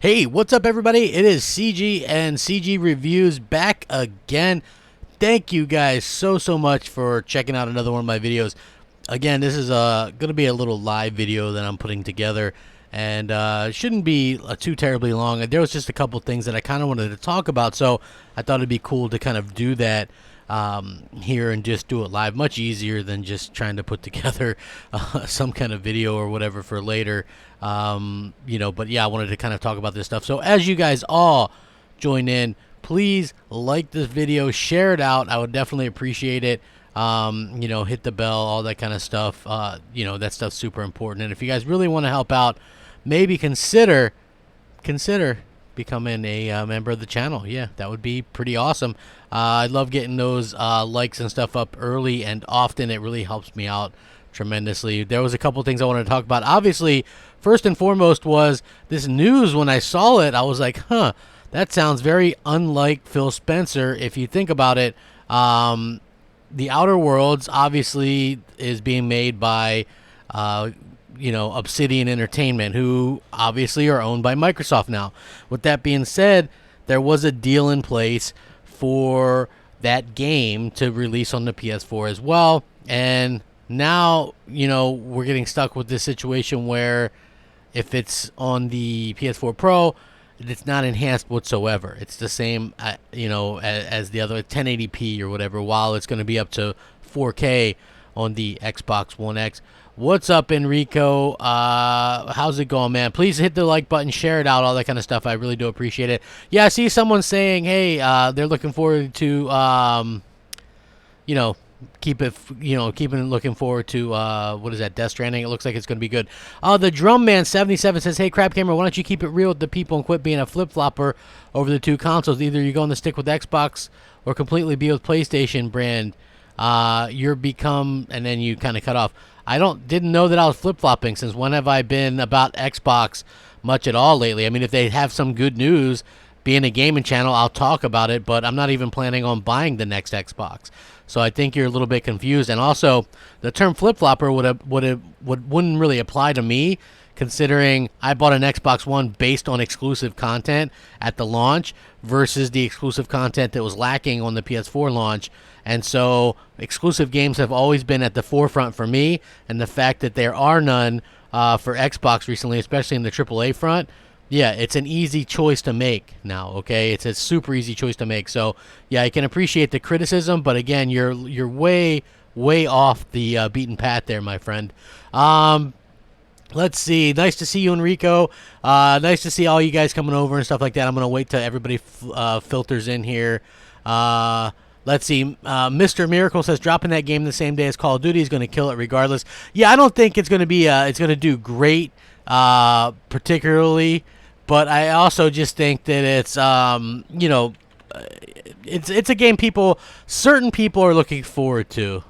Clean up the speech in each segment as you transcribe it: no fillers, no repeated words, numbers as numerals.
Hey, what's up everybody? It is CG and CG Reviews back again. Thank you guys so much for checking out another one of my videos. Again, this is going to be a little live video that I'm putting together, and it shouldn't be too terribly long. There was just a couple things that I kind of wanted to talk about, so I thought it'd be cool to kind of do that here and just do it live. Much easier than just trying to put together some kind of video or whatever for later. But yeah, I wanted to kind of talk about this stuff. So as you guys all join in, please like this video, share it out. I would definitely appreciate it. Hit the bell, all that kind of stuff. That stuff's super important. And if you guys really want to help out, maybe consider becoming a member of the channel. Yeah, that would be pretty awesome. I love getting those likes and stuff up early and often. It really helps me out tremendously. There was a couple things I wanted to talk about. Obviously, first and foremost was this news. When I saw it, I was like, that sounds very unlike Phil Spencer. If you think about it, The Outer Worlds obviously is being made by Obsidian Entertainment, who obviously are owned by Microsoft now. With that being said, there was a deal in place for that game to release on the PS4 as well, and now we're getting stuck with this situation where if it's on the PS4 Pro, it's not enhanced whatsoever. It's the same as the other 1080p or whatever, while it's going to be up to 4K on the Xbox One X. What's up, Enrico? How's it going, man? Please hit the like button, share it out, all that kind of stuff. I really do appreciate it. Yeah, I see someone saying, hey, they're looking forward to, looking forward to, what is that, Death Stranding? It looks like it's going to be good. The Drumman77 says, hey, Crapgamer, why don't you keep it real with the people and quit being a flip-flopper over the two consoles? Either you're going to stick with Xbox or completely be with PlayStation brand. You're become, and then you kind of cut off. I didn't know that I was flip-flopping, since when have I been about Xbox much at all lately? I mean, if they have some good news, being a gaming channel, I'll talk about it, but I'm not even planning on buying the next Xbox. So I think you're a little bit confused. And also, the term flip-flopper wouldn't really apply to me, considering I bought an Xbox One based on exclusive content at the launch versus the exclusive content that was lacking on the PS4 launch. And so exclusive games have always been at the forefront for me, and the fact that there are none for Xbox recently, especially in the AAA front, yeah, it's an easy choice to make now, okay? It's a super easy choice to make. So, yeah, I can appreciate the criticism, but again, you're way off the beaten path there, my friend. Let's see. Nice to see you, Enrico. Nice to see all you guys coming over and stuff like that. I'm going to wait till everybody filters in here. Let's see. Mr. Miracle says dropping that game the same day as Call of Duty is going to kill it regardless. Yeah, I don't think it's going to be it's going to do great particularly, but I also just think that it's it's a game certain people are looking forward to.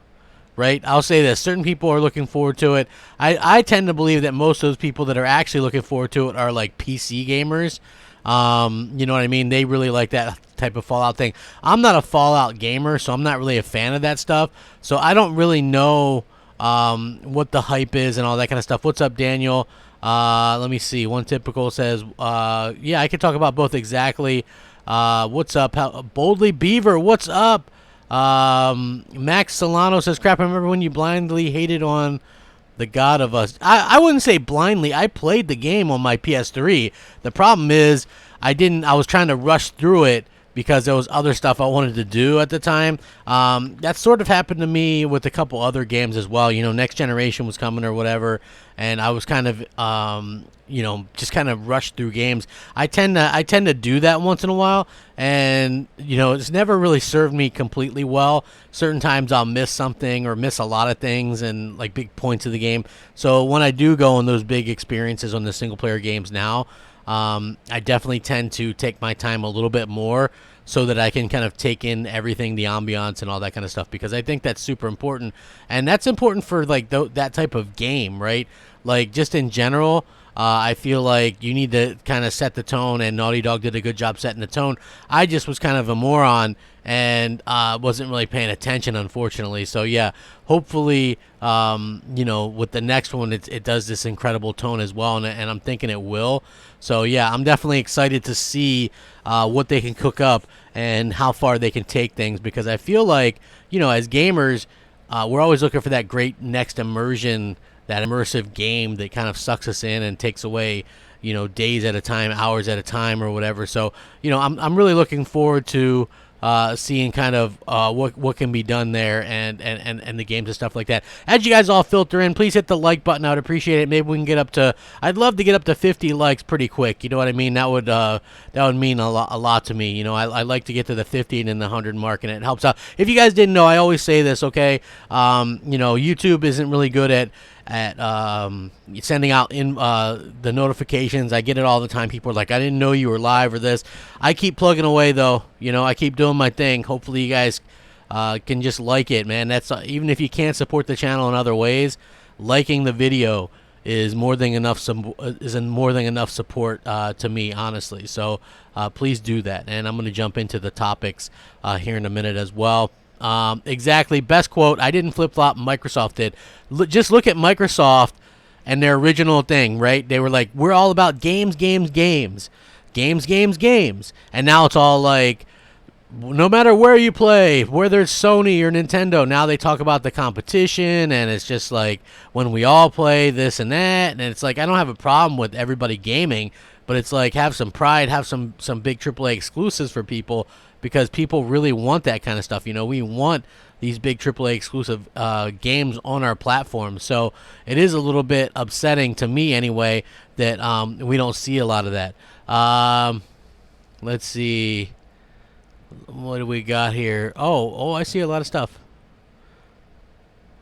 Right? I'll say this. Certain people are looking forward to it. I tend to believe that most of those people that are actually looking forward to it are like PC gamers. You know what I mean? They really like that type of Fallout thing. I'm not a Fallout gamer, so I'm not really a fan of that stuff. So I don't really know what the hype is and all that kind of stuff. What's up, Daniel? Let me see. One Typical says, yeah, I can talk about both exactly. What's up? Boldly Beaver, what's up? Max Solano says, crap, I remember when you blindly hated on The God of Us. I wouldn't say blindly. I played the game on my PS3. The problem is I was trying to rush through it because there was other stuff I wanted to do at the time. That sort of happened to me with a couple other games as well. Next Generation was coming or whatever, and I was kind of just kind of rush through games. I tend to do that once in a while, and it's never really served me completely well. Certain times I'll miss something or miss a lot of things and like big points of the game. So when I do go on those big experiences on the single player games now, I definitely tend to take my time a little bit more so that I can kind of take in everything, the ambiance and all that kind of stuff, because I think that's super important. And that's important for like that type of game, right? Like just in general, I feel like you need to kind of set the tone, and Naughty Dog did a good job setting the tone. I just was kind of a moron and wasn't really paying attention, unfortunately. So yeah, hopefully, you know, with the next one, it does this incredible tone as well, and I'm thinking it will. So yeah, I'm definitely excited to see what they can cook up and how far they can take things, because I feel like, you know, as gamers, we're always looking for that great next immersion, that immersive game that kind of sucks us in and takes away, you know, days at a time, hours at a time, or whatever. So, you know, I'm really looking forward to seeing kind of what can be done there, and the games and stuff like that. As you guys all filter in, please hit the like button. I would appreciate it. Maybe we can get up to, I'd love to get up to 50 likes pretty quick. You know what I mean? That would mean a lot to me. You know, I like to get to the 50 and then the 100 mark, and it helps out. If you guys didn't know, I always say this, okay? You know, YouTube isn't really good at sending out the notifications. I get it all the time. People are like, I didn't know you were live or this. I keep plugging away, though. You know, I keep doing my thing. Hopefully you guys can just like it, man. That's even if you can't support the channel in other ways, liking the video is more than enough support to me, honestly. So please do that, and I'm going to jump into the topics here in a minute as well. Exactly. Best quote. I didn't flip-flop. Microsoft did. Just look at Microsoft and their original thing, right? They were like, we're all about games. And now it's all like, no matter where you play, whether it's Sony or Nintendo, now they talk about the competition, and it's just like, when we all play this and that, and it's like, I don't have a problem with everybody gaming, but it's like, have some pride, have some big AAA exclusives for people, because people really want that kind of stuff. You know, we want these big AAA exclusive games on our platform. So it is a little bit upsetting to me anyway that we don't see a lot of that. Let's see. What do we got here? Oh, I see a lot of stuff.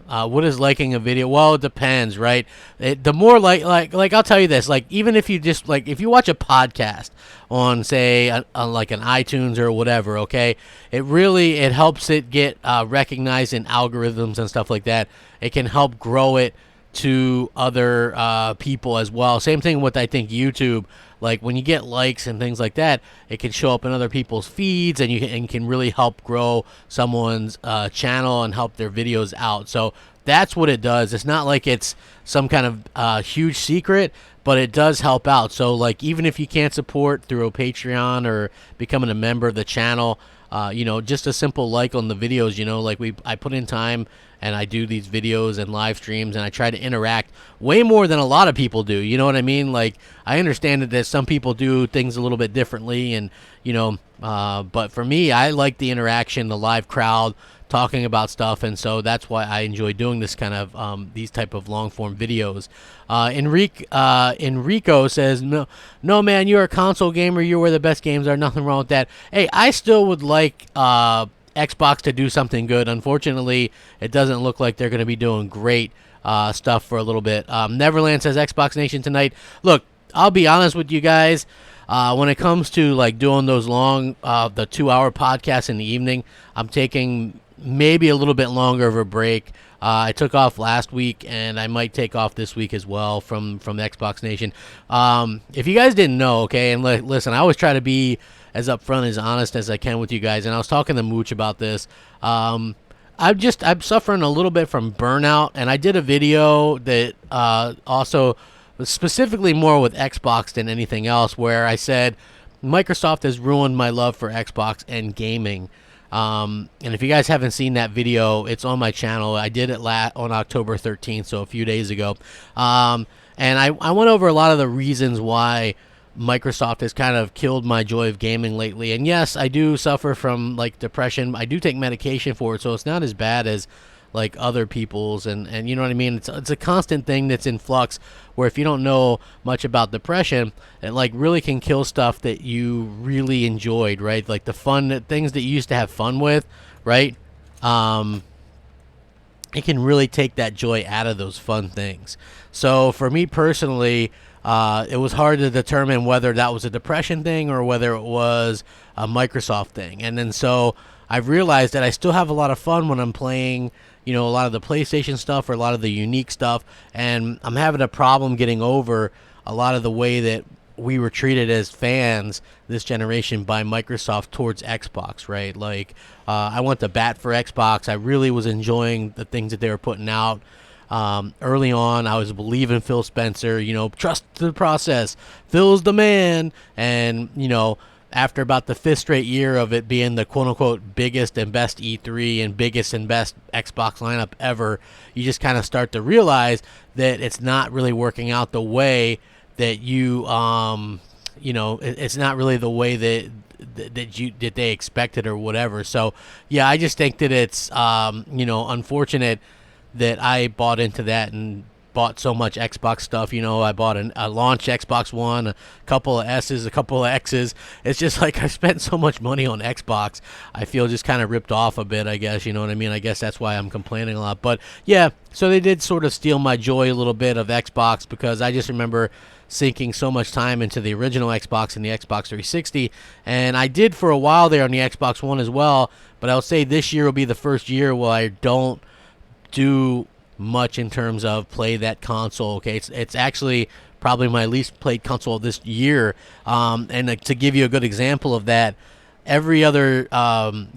What is liking a video? Well, it depends, right? The more like I'll tell you this, like, even if you just, like, if you watch a podcast on, say, on like an iTunes or whatever, okay, it helps it get recognized in algorithms and stuff like that. It can help grow it to other people as well. Same thing with, I think, YouTube. Like, when you get likes and things like that, it can show up in other people's feeds, and you can really help grow someone's channel and help their videos out. So that's what it does. It's not like it's some kind of huge secret, but it does help out. So, like, even if you can't support through a Patreon or becoming a member of the channel, you know, just a simple like on the videos, you know, like I put in time and I do these videos and live streams, and I try to interact way more than a lot of people do. You know what I mean? Like, I understand that some people do things a little bit differently, and, you know, but for me, I like the interaction, the live crowd talking about stuff, and so that's why I enjoy doing this kind of these type of long form videos. Enrico says, no man, you're a console gamer, you're where the best games are, nothing wrong with that. Hey, I still would like Xbox to do something good. Unfortunately, it doesn't look like they're going to be doing great stuff for a little bit. Neverland says, Xbox Nation tonight. Look, I'll be honest with you guys. When it comes to, like, doing those long, the 2-hour podcasts in the evening, I'm taking maybe a little bit longer of a break. I took off last week, and I might take off this week as well from Xbox Nation. If you guys didn't know, okay, and listen, I always try to be as upfront, as honest as I can with you guys, and I was talking to Mooch about this. I'm suffering a little bit from burnout, and I did a video that also specifically more with Xbox than anything else, where I said Microsoft has ruined my love for Xbox and gaming. And if you guys haven't seen that video, it's on my channel. I did it on October 13th, so a few days ago. And I went over a lot of the reasons why Microsoft has kind of killed my joy of gaming lately. And yes, I do suffer from, like, depression. I do take medication for it, so it's not as bad as, like, other people's, and you know what I mean? It's a constant thing that's in flux, where if you don't know much about depression, it, like, really can kill stuff that you really enjoyed, right? Like the things that you used to have fun with, right? It can really take that joy out of those fun things. So for me personally, it was hard to determine whether that was a depression thing or whether it was a Microsoft thing. And then so I've realized that I still have a lot of fun when I'm playing, you know, a lot of the PlayStation stuff or a lot of the unique stuff, and I'm having a problem getting over a lot of the way that we were treated as fans this generation by Microsoft towards Xbox, right? Like, I went to bat for Xbox. I really was enjoying the things that they were putting out. Early on, I was believing Phil Spencer, trust the process. Phil's the man. And, after about the 5th straight year of it being the quote-unquote biggest and best E3 and biggest and best Xbox lineup ever, you just kind of start to realize that it's not really working out the way that it's not really the way that they expected or whatever. So, yeah, I just think that it's, unfortunate that I bought into that and bought so much Xbox stuff. I bought a launch Xbox One, a couple of S's, a couple of X's. It's just like I spent so much money on Xbox. I feel just kind of ripped off a bit, I guess. You know what I mean? I guess that's why I'm complaining a lot. But, yeah, so they did sort of steal my joy a little bit of Xbox, because I just remember sinking so much time into the original Xbox and the Xbox 360. And I did for a while there on the Xbox One as well. But I'll say this year will be the first year where I don't do much in terms of play that console. Okay, it's actually probably my least played console this year. And to give you a good example of that, every other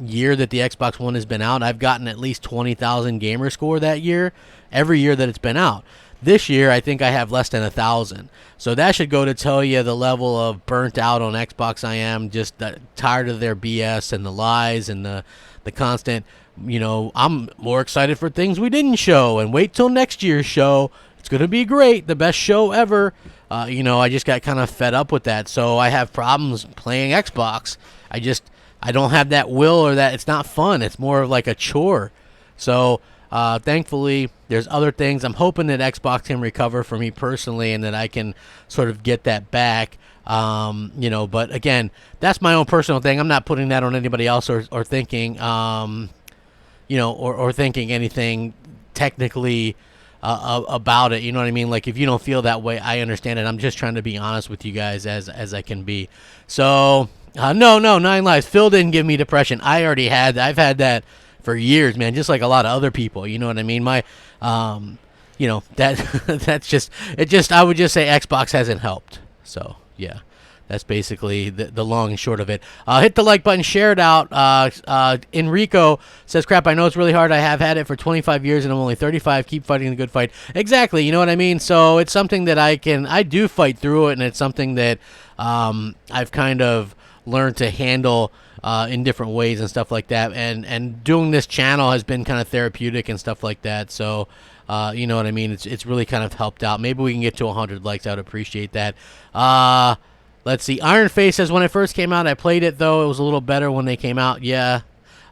year that the Xbox One has been out, I've gotten at least 20,000 gamer score that year. Every year that it's been out. This year, I think I have less than 1,000. So that should go to tell you the level of burnt out on Xbox I am. Just tired of their BS and the lies and the constant. I'm more excited for things we didn't show, and wait till next year's show. It's going to be great, the best show ever. I just got kind of fed up with that, so I have problems playing Xbox. I don't have that will, or that it's not fun. It's more of like a chore. So thankfully, there's other things. I'm hoping that Xbox can recover for me personally, and that I can sort of get that back. But again, that's my own personal thing. I'm not putting that on anybody else or thinking, or thinking anything technically about it. You know what I mean? Like, if you don't feel that way, I understand it. I'm just trying to be honest with you guys as I can be. So, no, 9 Lives. Phil didn't give me depression. I've had that for years, man, just like a lot of other people. You know what I mean? That's just, I would just say Xbox hasn't helped. So, yeah. That's basically the long and short of it. Hit the like button, share it out. Enrico says, crap, I know it's really hard. I have had it for 25 years and I'm only 35. Keep fighting the good fight. Exactly, you know what I mean? So it's something that I do fight through it, and it's something that I've kind of learned to handle in different ways and stuff like that. And doing this channel has been kind of therapeutic and stuff like that. So, you know what I mean? It's really kind of helped out. Maybe we can get to 100 likes. I would appreciate that. Let's see. Iron Face says, when it first came out, I played it, though. It was a little better when they came out. Yeah.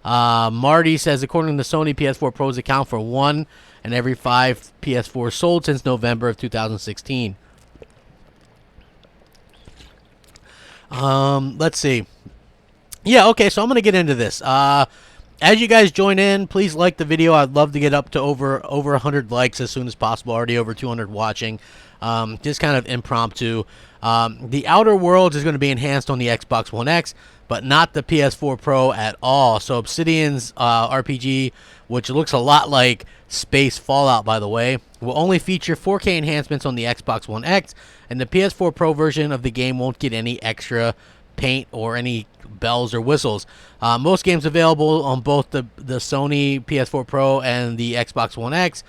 Marty says, according to Sony, PS4 Pros account for 1 in every 5 PS4 sold since November of 2016. Let's see. Yeah, okay, so I'm going to get into this. As you guys join in, please like the video. I'd love to get up to over 100 likes as soon as possible. Already over 200 watching. Just kind of impromptu. The Outer Worlds is going to be enhanced on the Xbox One X, but not the PS4 Pro at all. So Obsidian's RPG, which looks a lot like Space Fallout, by the way, will only feature 4K enhancements on the Xbox One X, and the PS4 Pro version of the game won't get any extra paint or any bells or whistles. Most games available on both the Sony PS4 Pro and the Xbox One X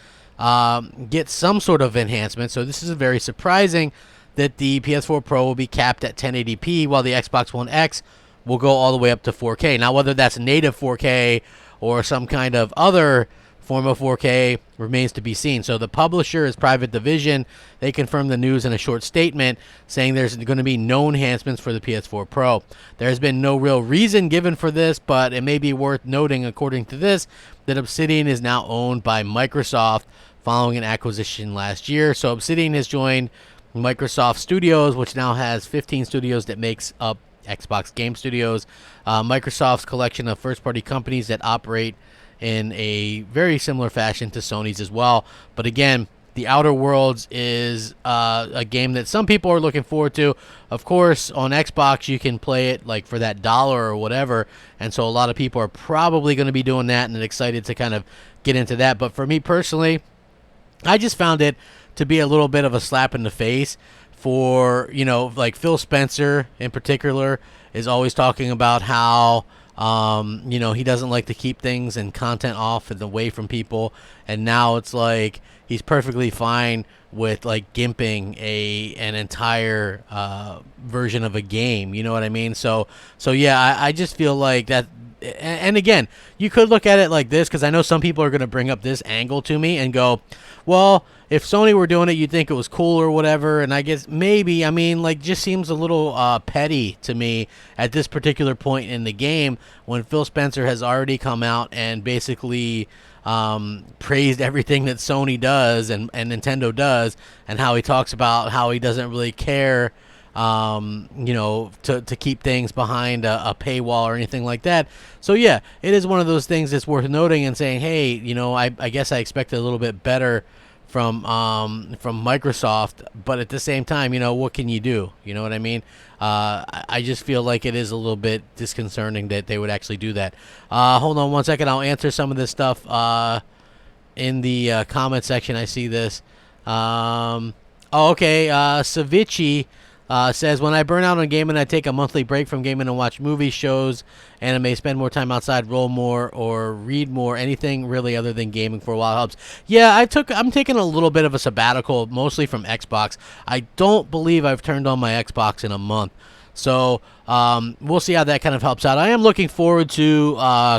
get some sort of enhancement, so this is very surprising that the PS4 Pro will be capped at 1080p while the Xbox One X will go all the way up to 4K. Now, whether that's native 4K or some kind of other form of 4K remains to be seen. So the publisher is Private Division. They confirmed the news in a short statement saying there's going to be no enhancements for the PS4 Pro. There has been no real reason given for this, but it may be worth noting, according to this, that Obsidian is now owned by Microsoft following an acquisition last year. So Obsidian has joined Microsoft Studios, which now has 15 studios that makes up Xbox Game Studios, Microsoft's collection of first-party companies that operate in a very similar fashion to Sony's as well. But again, The Outer Worlds is a game that some people are looking forward to. Of course, on Xbox, you can play it like for that $1 or whatever, and so a lot of people are probably going to be doing that and excited to kind of get into that. But for me personally, I just found it to be a little bit of a slap in the face for, like Phil Spencer in particular is always talking about how, he doesn't like to keep things and content off and away from people. And now it's like he's perfectly fine with like gimping an entire version of a game. You know what I mean? So yeah, I just feel like that. And again, you could look at it like this, because I know some people are going to bring up this angle to me and go, well, if Sony were doing it, you'd think it was cool or whatever. And I guess maybe, I mean, like, just seems a little petty to me at this particular point in the game, when Phil Spencer has already come out and basically praised everything that Sony does and Nintendo does, and how he talks about how he doesn't really care, to keep things behind a paywall or anything like that. So yeah, it is one of those things that's worth noting and saying, hey, I guess I expected a little bit better from Microsoft, but at the same time, what can you do? You know what I mean? I just feel like it is a little bit disconcerting that they would actually do that. Hold on one second. I'll answer some of this stuff in the comment section. I see this. Okay. Savici says, when I burn out on gaming, I take a monthly break from gaming and watch movies, shows, anime, spend more time outside, roll more, or read more. Anything really other than gaming for a while helps. Yeah, I'm taking a little bit of a sabbatical, mostly from Xbox. I don't believe I've turned on my Xbox in a month. So we'll see how that kind of helps out. I am looking forward to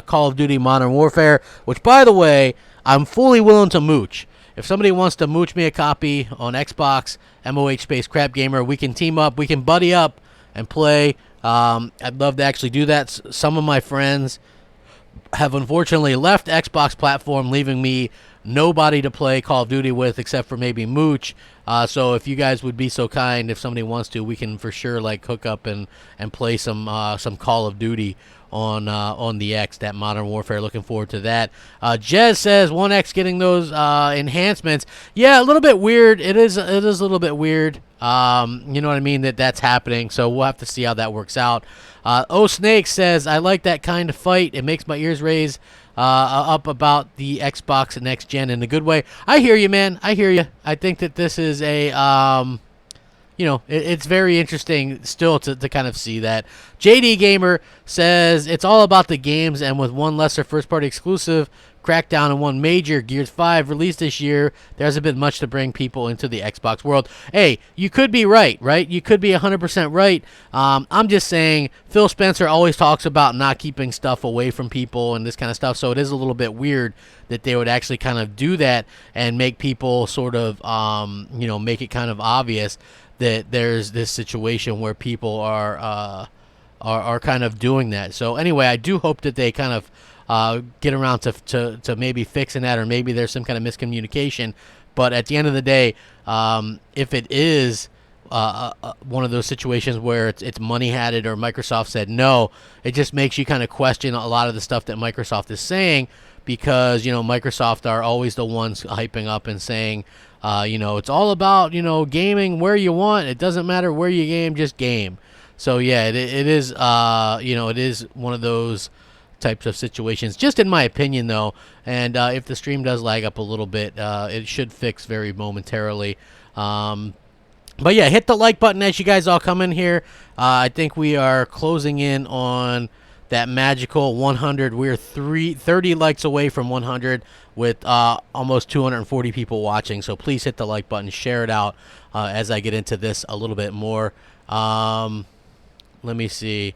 Call of Duty Modern Warfare, which, by the way, I'm fully willing to mooch. If somebody wants to mooch me a copy on Xbox, MOH Crapgamer, we can team up, we can buddy up and play. I'd love to actually do that. Some of my friends have unfortunately left Xbox platform, leaving me nobody to play Call of Duty with except for maybe Mooch. So if you guys would be so kind, if somebody wants to, we can for sure like hook up and play some Call of Duty on the X, that Modern Warfare. Looking forward to that. Jez says 1X getting those enhancements. Yeah, a little bit weird. It is a little bit weird. You know what I mean, that's happening. So we'll have to see how that works out. Snake says, I like that kind of fight. It makes my ears raise up about the Xbox Next Gen in a good way. I hear you, man. I hear you. I think that this is a it's very interesting still to kind of see that. JD Gamer says, it's all about the games, and with one lesser first-party exclusive, Crackdown, and one major, Gears 5, released this year, there hasn't been much to bring people into the Xbox world. Hey, you could be right? You could be 100% right. I'm just saying, Phil Spencer always talks about not keeping stuff away from people and this kind of stuff, so it is a little bit weird that they would actually kind of do that and make people sort of, make it kind of obvious that there's this situation where people are kind of doing that. So anyway, I do hope that they kind of get around to maybe fixing that, or maybe there's some kind of miscommunication. But at the end of the day, if it is one of those situations where it's money had it, or Microsoft said no, it just makes you kind of question a lot of the stuff that Microsoft is saying, because Microsoft are always the ones hyping up and saying, it's all about, gaming where you want. It doesn't matter where you game, just game. So yeah, it is, it is one of those types of situations, just in my opinion, though. And if the stream does lag up a little bit, it should fix very momentarily. But yeah, hit the like button as you guys all come in here. I think we are closing in on that magical 100. We're 30 likes away from 100 with almost 240 people watching. So please hit the like button, share it out as I get into this a little bit more. Let me see.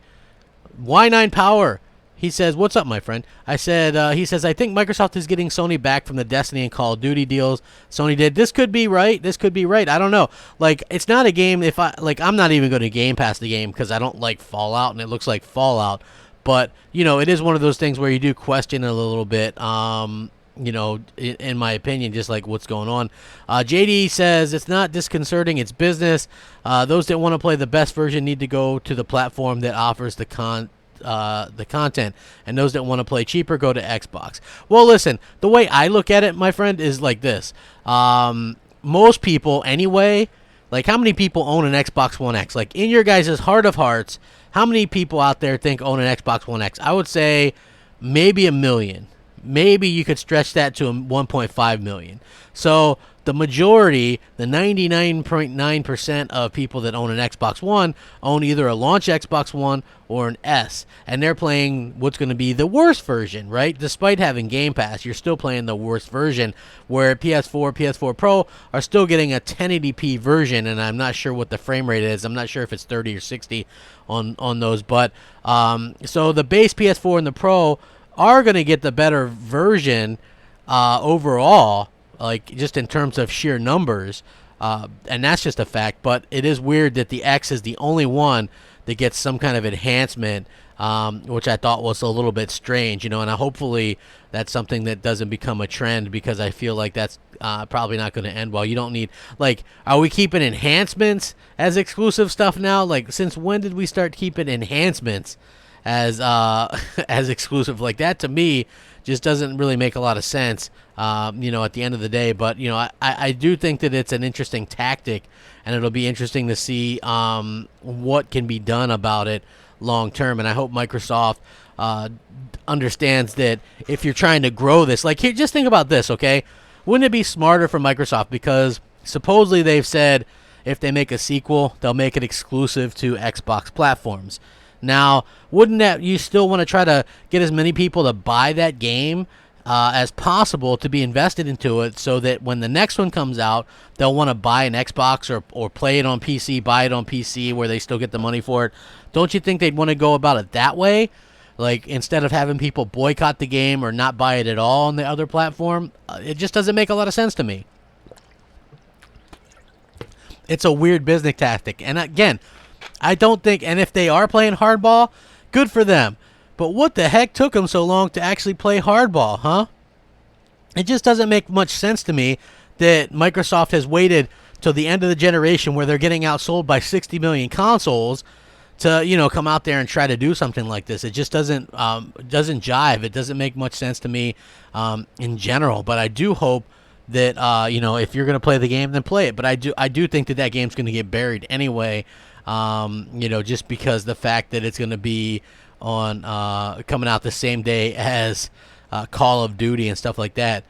Y9 Power. He says, what's up, my friend? I said, he says, I think Microsoft is getting Sony back from the Destiny and Call of Duty deals Sony did. This could be right. This could be right. I don't know. Like, it's not a game. I'm not even going to Game Pass the game because I don't like Fallout, and it looks like Fallout. But, it is one of those things where you do question it a little bit, in my opinion, just like what's going on. JD says, it's not disconcerting, it's business. Those that want to play the best version need to go to the platform that offers the content, and those that want to play cheaper go to Xbox. Well, listen, the way I look at it, my friend, is like this. Most people, anyway, like, how many people own an Xbox One X? Like, in your guys' heart of hearts, how many people out there think own an Xbox One X? I would say maybe 1 million. maybe you could stretch that to 1.5 million. So the majority, the 99.9% of people that own an Xbox One own either a launch Xbox One or an S, and they're playing what's going to be the worst version, right? Despite having Game Pass, you're still playing the worst version, where PS4, PS4 Pro are still getting a 1080p version, and I'm not sure what the frame rate is. I'm not sure if it's 30 or 60 on those, but so the base PS4 and the Pro are going to get the better version overall, like just in terms of sheer numbers, and that's just a fact. But it is weird that the X is the only one that gets some kind of enhancement, which I thought was a little bit strange, and hopefully that's something that doesn't become a trend, because I feel like that's probably not going to end well. You don't need, like, are we keeping enhancements as exclusive stuff now? Like, since when did we start keeping enhancements as as exclusive? Like, that to me just doesn't really make a lot of sense, at the end of the day. But I do think that it's an interesting tactic, and it'll be interesting to see what can be done about it long term. And I hope Microsoft understands that if you're trying to grow this, like, here, just think about this, okay? Wouldn't it be smarter for Microsoft, because supposedly they've said if they make a sequel, they'll make it exclusive to Xbox platforms. Now, wouldn't that, you still want to try to get as many people to buy that game as possible to be invested into it, so that when the next one comes out, they'll want to buy an Xbox or play it on PC, buy it on PC where they still get the money for it? Don't you think they'd want to go about it that way? Like, instead of having people boycott the game or not buy it at all on the other platform? It just doesn't make a lot of sense to me. It's a weird business tactic. And again, I don't think, and if they are playing hardball, good for them. But what the heck took them so long to actually play hardball, huh? It just doesn't make much sense to me that Microsoft has waited till the end of the generation, where they're getting outsold by 60 million consoles, to come out there and try to do something like this. It just doesn't jive. It doesn't make much sense to me in general. But I do hope that if you're going to play the game, then play it. But I do think that game's going to get buried anyway. Just because the fact that it's going to be on coming out the same day as Call of Duty and stuff like that.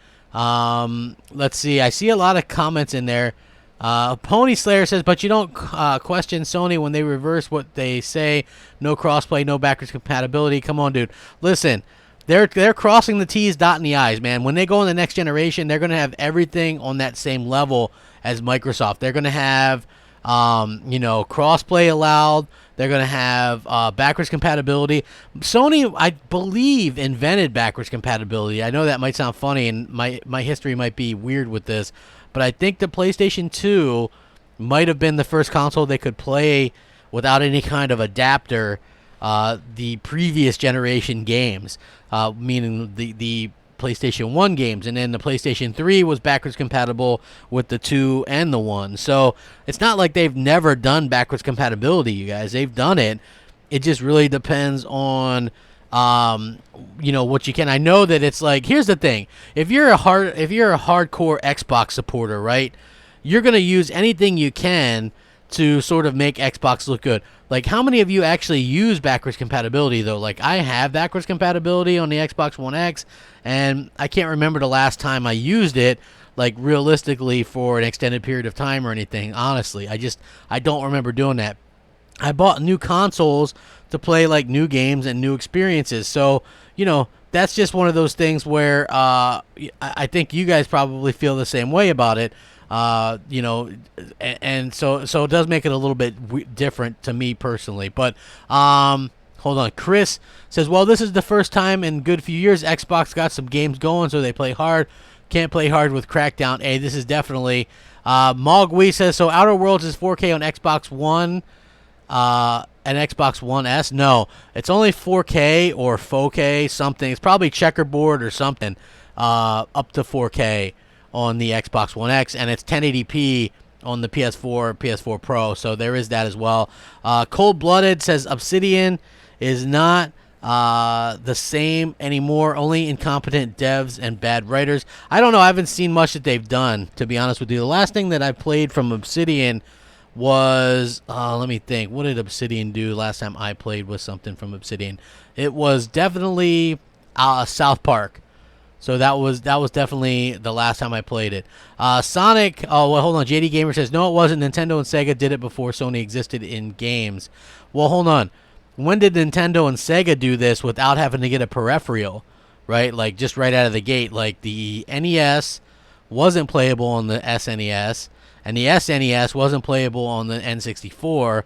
Let's see. I see a lot of comments in there. Pony Slayer says, but you don't question Sony when they reverse what they say. No crossplay, no backwards compatibility. Come on, dude. Listen, they're crossing the T's, dotting the I's, man. When they go in the next generation, they're going to have everything on that same level as Microsoft. They're going to have crossplay allowed. They're going to have backwards compatibility. Sony, I believe, invented backwards compatibility. I know that might sound funny, and my history might be weird with this, but I think the PlayStation 2 might have been the first console they could play without any kind of adapter the previous generation games, meaning the PlayStation 1 games, and then the PlayStation 3 was backwards compatible with the 2 and the 1. So it's not like they've never done backwards compatibility, you guys. They've done it. It just really depends on what you can. I know that it's like, here's the thing. If you're a hardcore Xbox supporter, right? You're going to use anything you can to sort of make Xbox look good. Like, how many of you actually use backwards compatibility, though? Like, I have backwards compatibility on the Xbox One X, and I can't remember the last time I used it, like, realistically for an extended period of time or anything. Honestly, I don't remember doing that. I bought new consoles to play, like, new games and new experiences. So, that's just one of those things where I think you guys probably feel the same way about it. And so it does make it a little bit different to me personally. But hold on, Chris says, well, this is the first time in a good few years Xbox got some games going, so they play hard. Can't play hard with Crackdown. Hey, this is definitely Mogwee says, so Outer Worlds is 4K on Xbox One and Xbox One S. No, it's only 4K or 4K something. It's probably checkerboard or something up to 4K on the Xbox One X, and it's 1080p on the PS4 Pro, so there is that as well. Cold Blooded says Obsidian is not the same anymore, only incompetent devs and bad writers. I don't know, I haven't seen much that they've done, to be honest with you. The last thing that I played from Obsidian was, let me think, what did Obsidian do last time I played with something from Obsidian? It was definitely South Park. So that was definitely the last time I played it. Sonic. Oh well, hold on. JD Gamer says no, it wasn't. Nintendo and Sega did it before Sony existed in games. Well, hold on. When did Nintendo and Sega do this without having to get a peripheral, right? Like just right out of the gate. Like the NES wasn't playable on the SNES, and the SNES wasn't playable on the N64,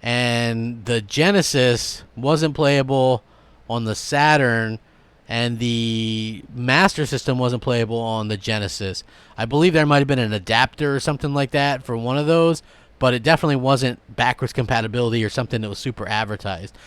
and the Genesis wasn't playable on the Saturn, and the Master System wasn't playable on the Genesis. I believe there might have been an adapter or something like that for one of those, but it definitely wasn't backwards compatibility or something that was super advertised.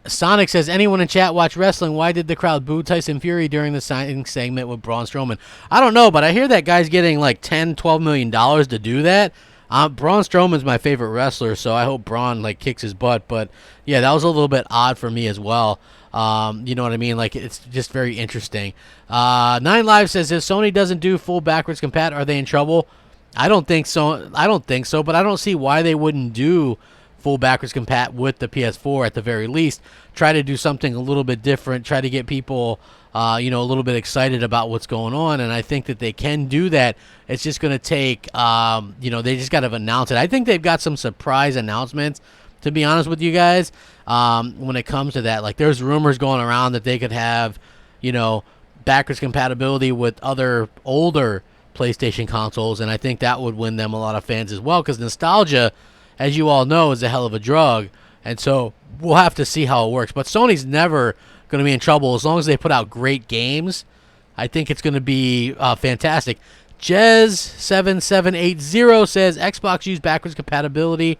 Sonic says, anyone in chat watch wrestling? Why did the crowd boo Tyson Fury during the signing segment with Braun Strowman? I don't know, but I hear that guy's getting like $10-12 million to do that. Braun Strowman's my favorite wrestler, so I hope Braun like kicks his butt. But yeah, that was a little bit odd for me as well. You know what I mean? Like, it's just very interesting. Nine Live says, if Sony doesn't do full backwards compat, are they in trouble? I don't think so. But I don't see why they wouldn't do full backwards compat with the PS4 at the very least. Try to do something a little bit different. Try to get people, a little bit excited about what's going on. And I think that they can do that. It's just going to take, they just got to announce it. I think they've got some surprise announcements, to be honest with you guys, when it comes to that. Like, there's rumors going around that they could have, backwards compatibility with other older PlayStation consoles. And I think that would win them a lot of fans as well, because nostalgia, as you all know, is a hell of a drug. And so we'll have to see how it works. But Sony's never going to be in trouble as long as they put out great games. I think it's going to be fantastic. Jez7780 says, Xbox used backwards compatibility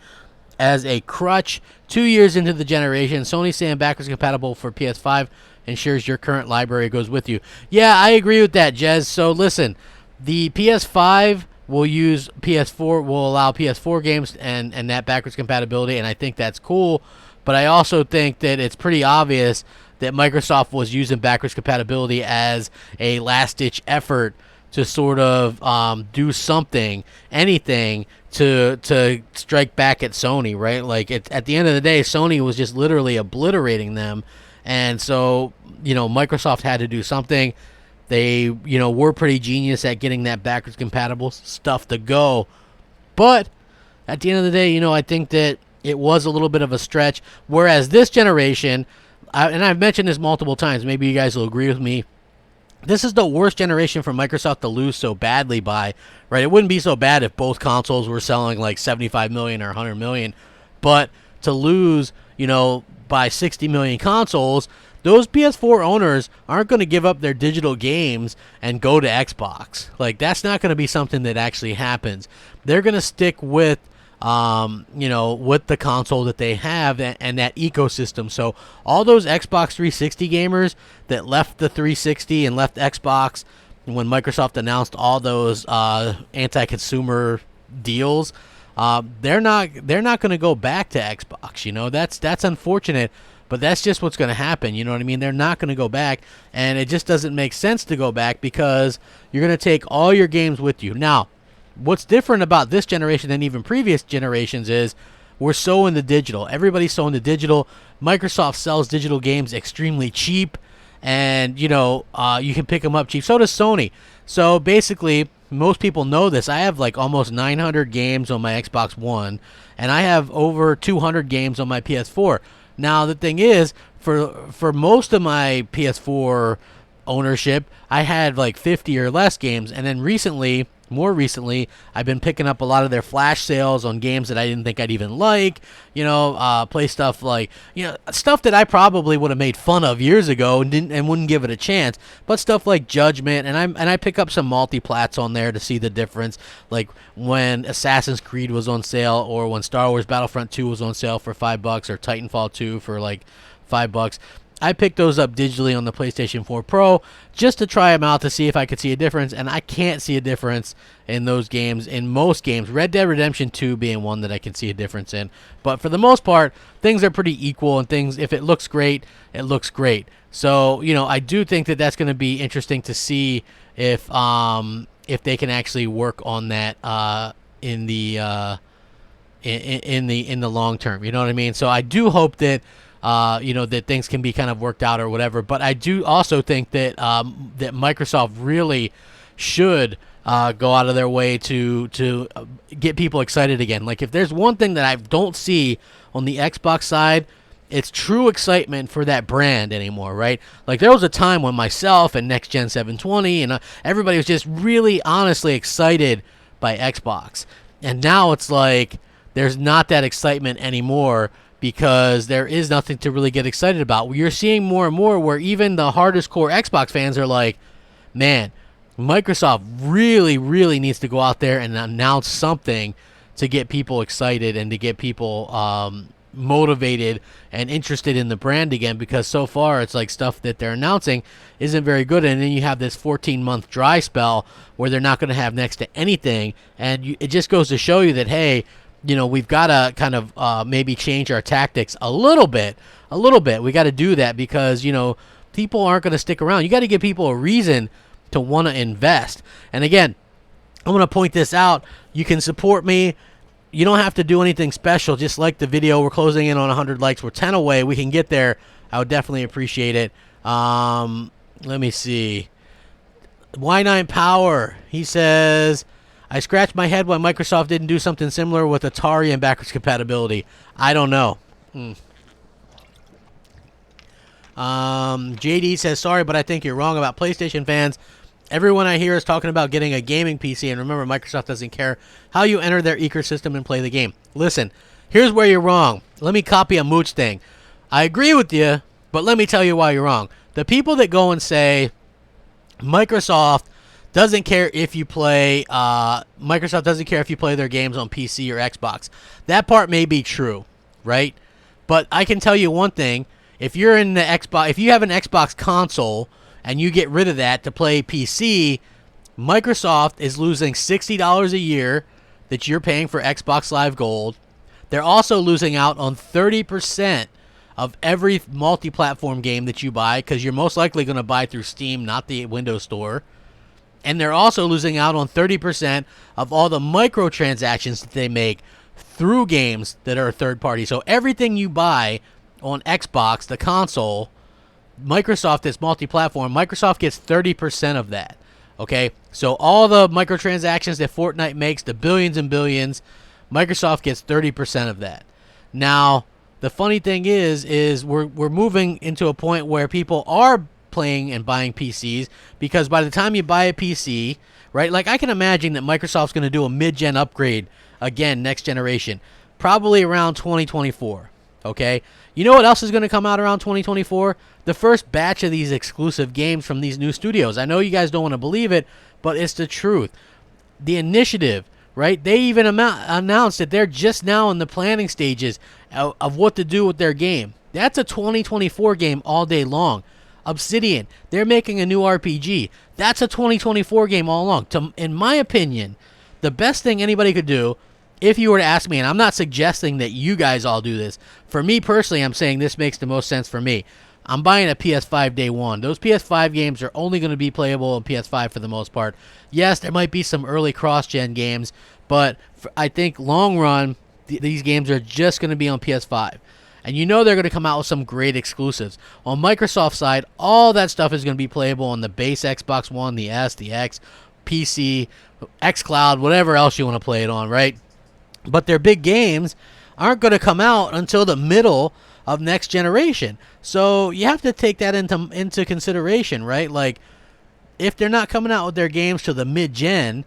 as a crutch 2 years into the generation. Sony saying backwards compatible for PS5 ensures your current library goes with you. Yeah, I agree with that, Jez. So listen, the PS5 will allow PS4 games and that backwards compatibility, and I think that's cool. But I also think that it's pretty obvious that Microsoft was using backwards compatibility as a last-ditch effort to sort of do something, anything, to strike back at Sony, right? Like, at the end of the day, Sony was just literally obliterating them, and so, Microsoft had to do something. They, were pretty genius at getting that backwards compatible stuff to go. But at the end of the day, I think that it was a little bit of a stretch. Whereas this generation, and I've mentioned this multiple times, maybe you guys will agree with me, this is the worst generation for Microsoft to lose so badly by, right? It wouldn't be so bad if both consoles were selling like 75 million or 100 million. But to lose, by 60 million consoles, those PS4 owners aren't going to give up their digital games and go to Xbox. Like, that's not going to be something that actually happens. They're going to stick with, with the console that they have and that ecosystem. So all those Xbox 360 gamers that left the 360 and left Xbox when Microsoft announced all those anti-consumer deals, they're not going to go back to Xbox. That's unfortunate. But that's just what's going to happen. You know what I mean? They're not going to go back, and it just doesn't make sense to go back because you're going to take all your games with you. Now, what's different about this generation than even previous generations is we're so into digital. Everybody's so into digital. Microsoft sells digital games extremely cheap, and, you can pick them up cheap. So does Sony. So basically, most people know this. I have like almost 900 games on my Xbox One, and I have over 200 games on my PS4. Now, the thing is, for most of my PS4 ownership, I had like 50 or less games. And then more recently, I've been picking up a lot of their flash sales on games that I didn't think I'd even like. Play stuff like, stuff that I probably would have made fun of years ago and wouldn't give it a chance. But stuff like Judgment, and I pick up some multi-plats on there to see the difference. Like when Assassin's Creed was on sale, or when Star Wars Battlefront 2 was on sale for $5, or Titanfall 2 for like $5. I picked those up digitally on the PlayStation 4 Pro just to try them out to see if I could see a difference, and I can't see a difference in those games, in most games. Red Dead Redemption 2 being one that I can see a difference in. But for the most part, things are pretty equal, and things, if it looks great, it looks great. So, I do think that that's going to be interesting to see if they can actually work on that in the long term. You know what I mean? So I do hope that that things can be kind of worked out or whatever. But I do also think that that Microsoft really should go out of their way to get people excited again. Like, if there's one thing that I don't see on the Xbox side, it's true excitement for that brand anymore, right? Like, there was a time when myself and Next Gen 720 and everybody was just really honestly excited by Xbox. And now it's like there's not that excitement anymore because there is nothing to really get excited about. You're seeing more and more where even the hardest core Xbox fans are like, man, Microsoft really, really needs to go out there and announce something to get people excited and to get people motivated and interested in the brand again, because so far it's like stuff that they're announcing isn't very good. And then you have this 14-month dry spell where they're not going to have next to anything, and it just goes to show you that, hey, we've got to kind of maybe change our tactics a little bit. We got to do that because people aren't going to stick around. You got to give people a reason to want to invest. And again, I'm going to point this out. You can support me. You don't have to do anything special. Just like the video. We're closing in on 100 likes. We're 10 away. We can get there. I would definitely appreciate it. Let me see. Y9 Power. He says, I scratched my head why Microsoft didn't do something similar with Atari and backwards compatibility. I don't know. JD says, sorry, but I think you're wrong about PlayStation fans. Everyone I hear is talking about getting a gaming PC, and remember, Microsoft doesn't care how you enter their ecosystem and play the game. Listen, here's where you're wrong. Let me copy a Mooch thing. I agree with you, but let me tell you why you're wrong. The people that go and say Microsoft doesn't care if you play their games on PC or Xbox. That part may be true, right? But I can tell you one thing. If you're in the Xbox, if you have an Xbox console and you get rid of that to play PC, Microsoft is losing $60 a year that you're paying for Xbox Live Gold. They're also losing out on 30% of every multi-platform game that you buy, because you're most likely going to buy through Steam, not the Windows Store. And they're also losing out on 30% of all the microtransactions that they make through games that are third party. So everything you buy on Xbox, the console, Microsoft is multi-platform. Microsoft gets 30% of that. Okay? So all the microtransactions that Fortnite makes, the billions and billions, Microsoft gets 30% of that. Now, the funny thing is we're moving into a point where people are playing and buying PCs, because by the time you buy a PC, right, like I can imagine that Microsoft's going to do a mid-gen upgrade again next generation, probably around 2024. Okay? You know what else is going to come out around 2024? The first batch of these exclusive games from these new studios. I know you guys don't want to believe it, but it's the truth. The Initiative, right? They even announced that they're just now in the planning stages of what to do with their game. That's a 2024 game all day long. Obsidian, they're making a new RPG. That's a 2024 game all along. In my opinion, the best thing anybody could do, if you were to ask me, and I'm not suggesting that you guys all do this, for me personally, I'm saying this makes the most sense for me. I'm buying a PS5 day one. Those PS5 games are only going to be playable on PS5 for the most part. Yes, there might be some early cross-gen games, but I think long run, these games are just going to be on PS5. And you know they're going to come out with some great exclusives. On Microsoft's side, all that stuff is going to be playable on the base Xbox One, the S, the X, PC, xCloud, whatever else you want to play it on, right? But their big games aren't going to come out until the middle of next generation. So you have to take that into consideration, right? Like, if they're not coming out with their games to the mid-gen,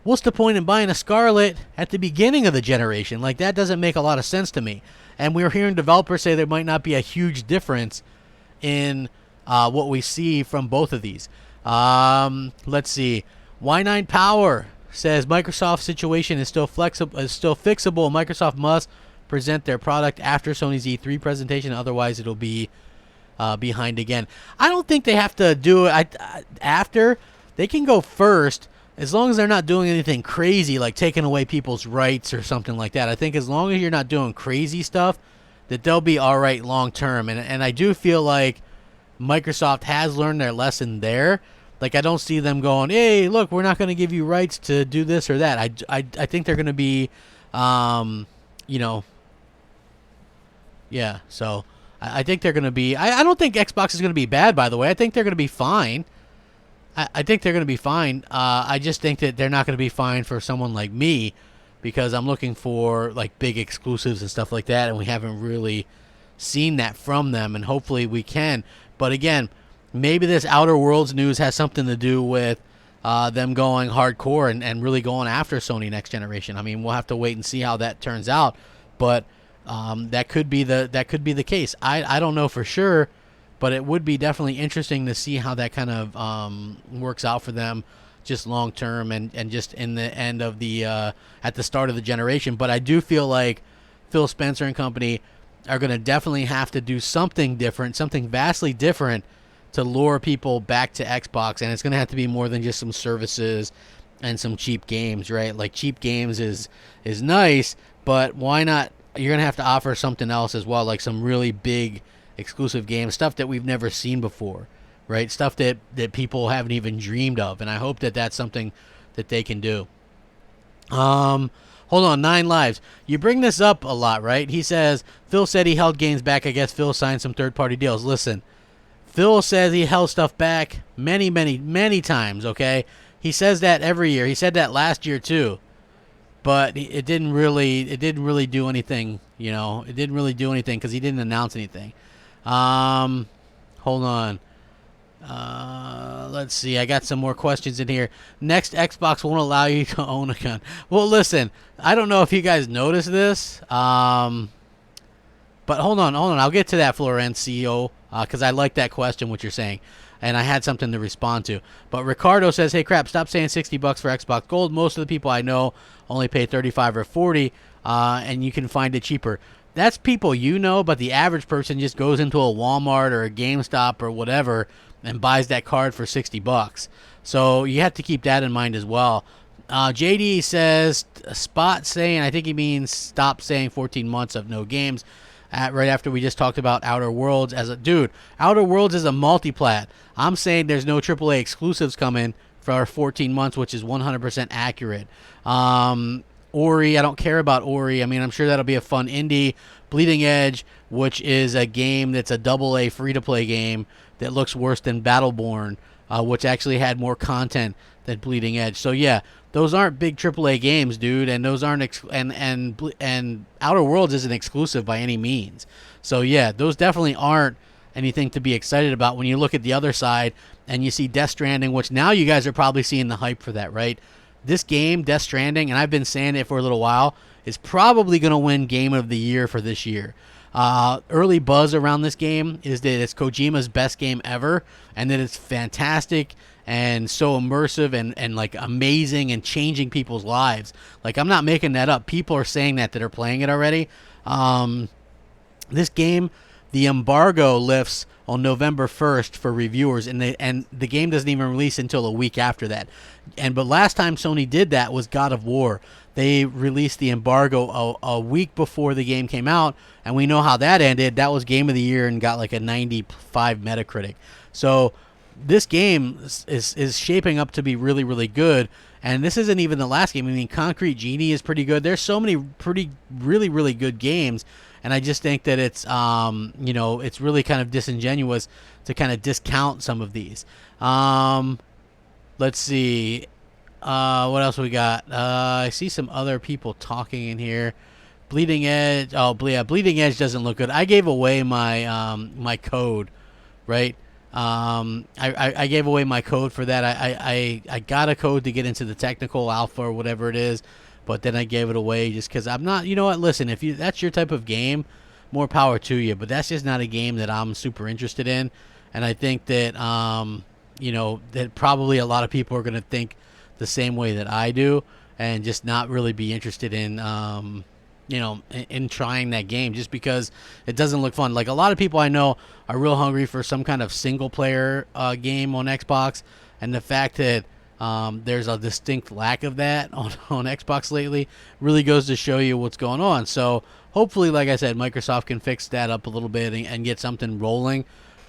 what's the point in buying a Scarlet at the beginning of the generation? Like, that doesn't make a lot of sense to me. And we're hearing developers say there might not be a huge difference in what we see from both of these. Let's see. Y9 Power says Microsoft's situation is still fixable. Microsoft must present their product after Sony's E3 presentation, otherwise it'll be behind again. I don't think they have to do it after. They can go first, as long as they're not doing anything crazy like taking away people's rights or something like that. I think as long as you're not doing crazy stuff, that they'll be all right long term. And I do feel like Microsoft has learned their lesson there. Like, I don't see them going, hey, look, we're not going to give you rights to do this or that. I think they're going to be, yeah. So I think they're going to be. I don't think Xbox is going to be bad. By the way, I think they're going to be fine. I think they're going to be fine. I just think that they're not going to be fine for someone like me, because I'm looking for like big exclusives and stuff like that, and we haven't really seen that from them, and hopefully we can. But again, maybe this Outer Worlds news has something to do with them going hardcore and really going after Sony next generation. I mean, we'll have to wait and see how that turns out, but that could be the case. I don't know for sure, but it would be definitely interesting to see how that kind of works out for them, just long term and just in the end of the at the start of the generation. But I do feel like Phil Spencer and company are going to definitely have to do something different, something vastly different, to lure people back to Xbox, and it's going to have to be more than just some services and some cheap games, right? Like, cheap games is nice, but why not? You're going to have to offer something else as well, like some really big exclusive games, stuff that we've never seen before, right? Stuff that people haven't even dreamed of, and I hope that that's something that they can do. Hold on, 9 Lives. You bring this up a lot, right? He says, Phil said he held games back. I guess Phil signed some third-party deals. Listen, Phil says he held stuff back many, many, many times, okay? He says that every year. He said that last year, too. But it didn't really do anything, you know? It didn't really do anything because he didn't announce anything. Hold on. Let's see. I got some more questions in here. Next, Xbox won't allow you to own a gun. Well, listen, I don't know if you guys noticed this. But hold on. I'll get to that, Florencio, because I like that question, what you're saying, and I had something to respond to. But Ricardo says, hey, crap, stop saying $60 for Xbox Gold. Most of the people I know only pay $35 or $40, and you can find it cheaper. That's people you know, but the average person just goes into a Walmart or a GameStop or whatever and buys that card for $60. So you have to keep that in mind as well. JD says, Spot saying, I think he means stop saying 14 months of no games. Right after we just talked about Outer Worlds dude, Outer Worlds is a multiplat. I'm saying there's no AAA exclusives coming for our 14 months, which is 100% accurate. Ori, I don't care about Ori. I mean, I'm sure that'll be a fun indie. Bleeding Edge, which is a game that's a AA free-to-play game that looks worse than Battleborn, which actually had more content than Bleeding Edge. So yeah, those aren't big AAA games, dude, and those aren't and Outer Worlds isn't exclusive by any means. So yeah, those definitely aren't anything to be excited about when you look at the other side and you see Death Stranding, which now you guys are probably seeing the hype for that, right? This game, Death Stranding, and I've been saying it for a little while, is probably going to win Game of the Year for this year. Early buzz around this game is that it's Kojima's best game ever, and that it's fantastic and so immersive and like amazing and changing people's lives. Like, I'm not making that up. People are saying that are playing it already. This game, the embargo lifts on November 1st for reviewers, and the game doesn't even release until a week after that. But last time Sony did that was God of War. They released the embargo a week before the game came out, and we know how that ended. That was Game of the Year and got like a 95 Metacritic. So this game is shaping up to be really, really good. And this isn't even the last game. I mean, Concrete Genie is pretty good. There's so many really, really good games. And I just think that it's, it's really kind of disingenuous to kind of discount some of these. Let's see. What else we got? I see some other people talking in here. Bleeding Edge. Oh, yeah, Bleeding Edge doesn't look good. I gave away my my code, right? I gave away my code for that. I got a code to get into the technical alpha or whatever it is, but then I gave it away just because I'm not. You know what? Listen, if that's your type of game, more power to you. But that's just not a game that I'm super interested in, and I think that that probably a lot of people are going to think the same way that I do, and just not really be interested in in trying that game just because it doesn't look fun. Like, a lot of people I know are real hungry for some kind of single player game on Xbox, and the fact that there's a distinct lack of that on Xbox lately really goes to show you what's going on. So hopefully, like I said, Microsoft can fix that up a little bit and get something rolling.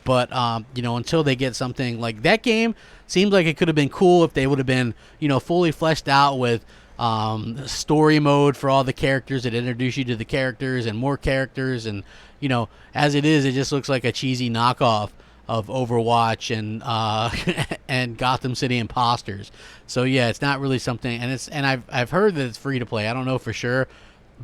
But until they get something like that, game seems like it could have been cool if they would have been fully fleshed out with story mode for all the characters that introduce you to the characters and more characters, and as it is, it just looks like a cheesy knockoff of Overwatch and and Gotham City Imposters. So yeah, it's not really something, and I've heard that it's free to play. I don't know for sure,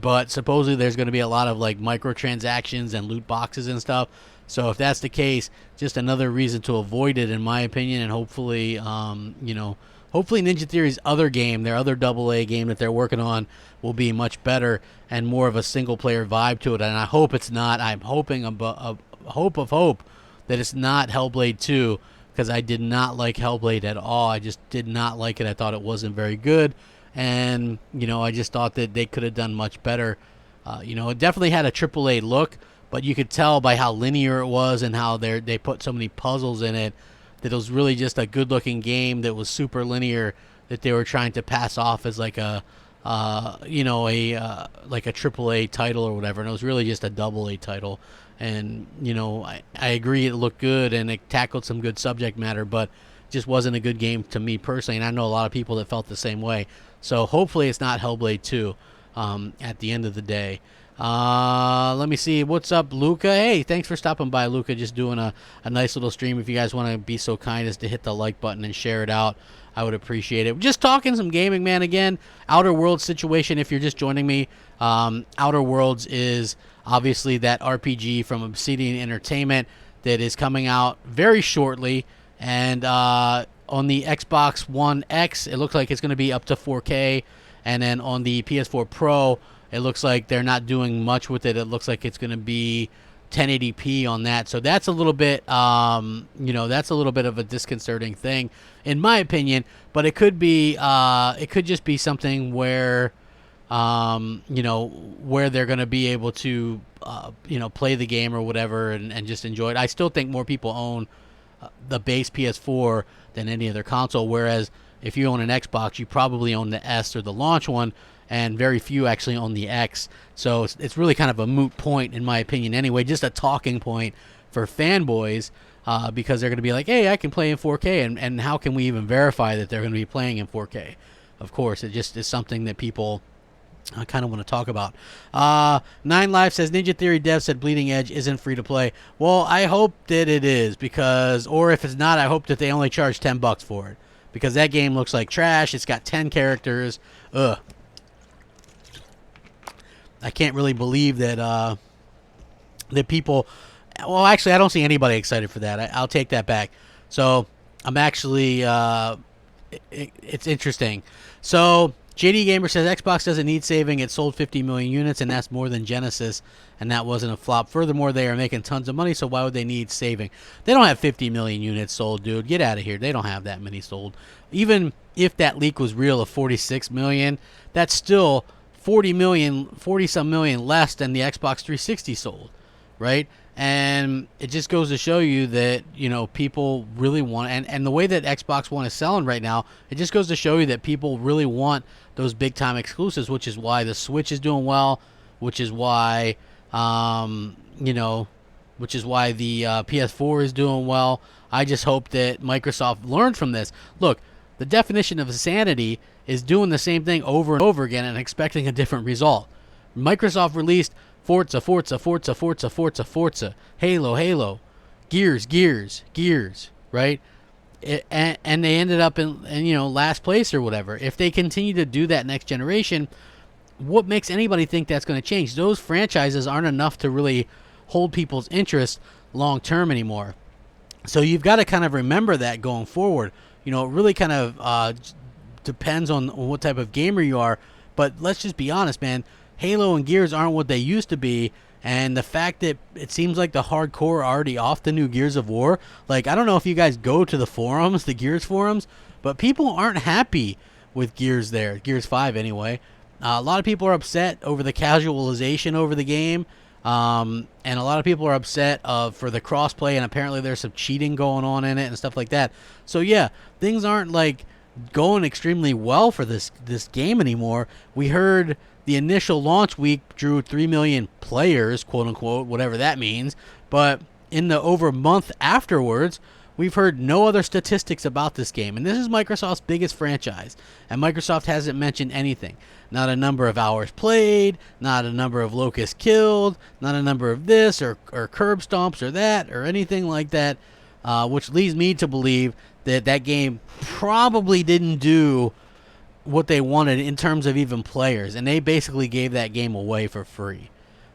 but supposedly there's going to be a lot of like microtransactions and loot boxes and stuff. So if that's the case, just another reason to avoid it, in my opinion, and hopefully, hopefully Ninja Theory's other game, their other AA game that they're working on, will be much better and more of a single-player vibe to it. And I hope it's not. I'm hoping a hope of hope that it's not Hellblade 2, because I did not like Hellblade at all. I just did not like it. I thought it wasn't very good, and I just thought that they could have done much better. It definitely had a AAA look, but you could tell by how linear it was and how they put so many puzzles in it that it was really just a good-looking game that was super linear, that they were trying to pass off as like a like a AAA title or whatever, and it was really just a AA title. And I agree, it looked good and it tackled some good subject matter, but just wasn't a good game to me personally, and I know a lot of people that felt the same way. So hopefully it's not Hellblade 2 at the end of the day. Let me see. What's up, Luca? Hey, thanks for stopping by, Luca. Just doing a nice little stream. If you guys want to be so kind as to hit the like button and share it out, I would appreciate it. Just talking some gaming, man. Again, Outer Worlds situation, if you're just joining me. Outer Worlds is obviously that RPG from Obsidian Entertainment that is coming out very shortly. And on the Xbox One X, it looks like it's going to be up to 4K. And then on the PS4 Pro, it looks like they're not doing much with it. It looks like it's going to be 1080p on that. So that's a little bit, that's a little bit of a disconcerting thing, in my opinion. But it could be, it could just be something where, where they're going to be able to, play the game or whatever and just enjoy it. I still think more people own the base PS4 than any other console, whereas if you own an Xbox, you probably own the S or the launch one, and very few actually own the X. So it's really kind of a moot point, in my opinion anyway, just a talking point for fanboys, because they're going to be like, hey, I can play in 4K, and how can we even verify that they're going to be playing in 4K? Of course, it just is something that people kind of want to talk about. 9Live says, Ninja Theory Dev said Bleeding Edge isn't free to play. Well, I hope that it is, because, or if it's not, I hope that they only charge $10 for it, because that game looks like trash. It's got 10 characters. Ugh. I can't really believe that that people... Well, actually, I don't see anybody excited for that. I'll take that back. So, I'm actually... it's interesting. So, JD Gamer says, Xbox doesn't need saving. It sold 50 million units, and that's more than Genesis, and that wasn't a flop. Furthermore, they are making tons of money, so why would they need saving? They don't have 50 million units sold, dude. Get out of here. They don't have that many sold. Even if that leak was real of 46 million, that's still 40-some million less than the Xbox 360 sold, right? And it just goes to show you that, people really want, and the way that Xbox One is selling right now, it just goes to show you that people really want those big-time exclusives, which is why the Switch is doing well, which is why, the PS4 is doing well. I just hope that Microsoft learned from this. Look, the definition of insanity is doing the same thing over and over again and expecting a different result. Microsoft released Forza, Halo, Gears, right? And they ended up in last place or whatever. If they continue to do that next generation, what makes anybody think that's going to change? Those franchises aren't enough to really hold people's interest long term anymore. So you've got to kind of remember that going forward. It really kind of depends on what type of gamer you are. But let's just be honest, man. Halo and Gears aren't what they used to be. And the fact that it seems like the hardcore are already off the new Gears of War. Like, I don't know if you guys go to the forums, the Gears forums, but people aren't happy with Gears there. Gears 5 anyway. A lot of people are upset over the casualization over the game. And a lot of people are upset for the crossplay, and apparently there's some cheating going on in it and stuff like that. So yeah, things aren't like going extremely well for this game anymore. We heard the initial launch week drew 3 million players, quote unquote, whatever that means. But in the over month afterwards, we've heard no other statistics about this game. And this is Microsoft's biggest franchise. And Microsoft hasn't mentioned anything. Not a number of hours played, not a number of locusts killed, not a number of this or curb stomps or that or anything like that. Which leads me to believe that that game probably didn't do what they wanted in terms of even players. And they basically gave that game away for free.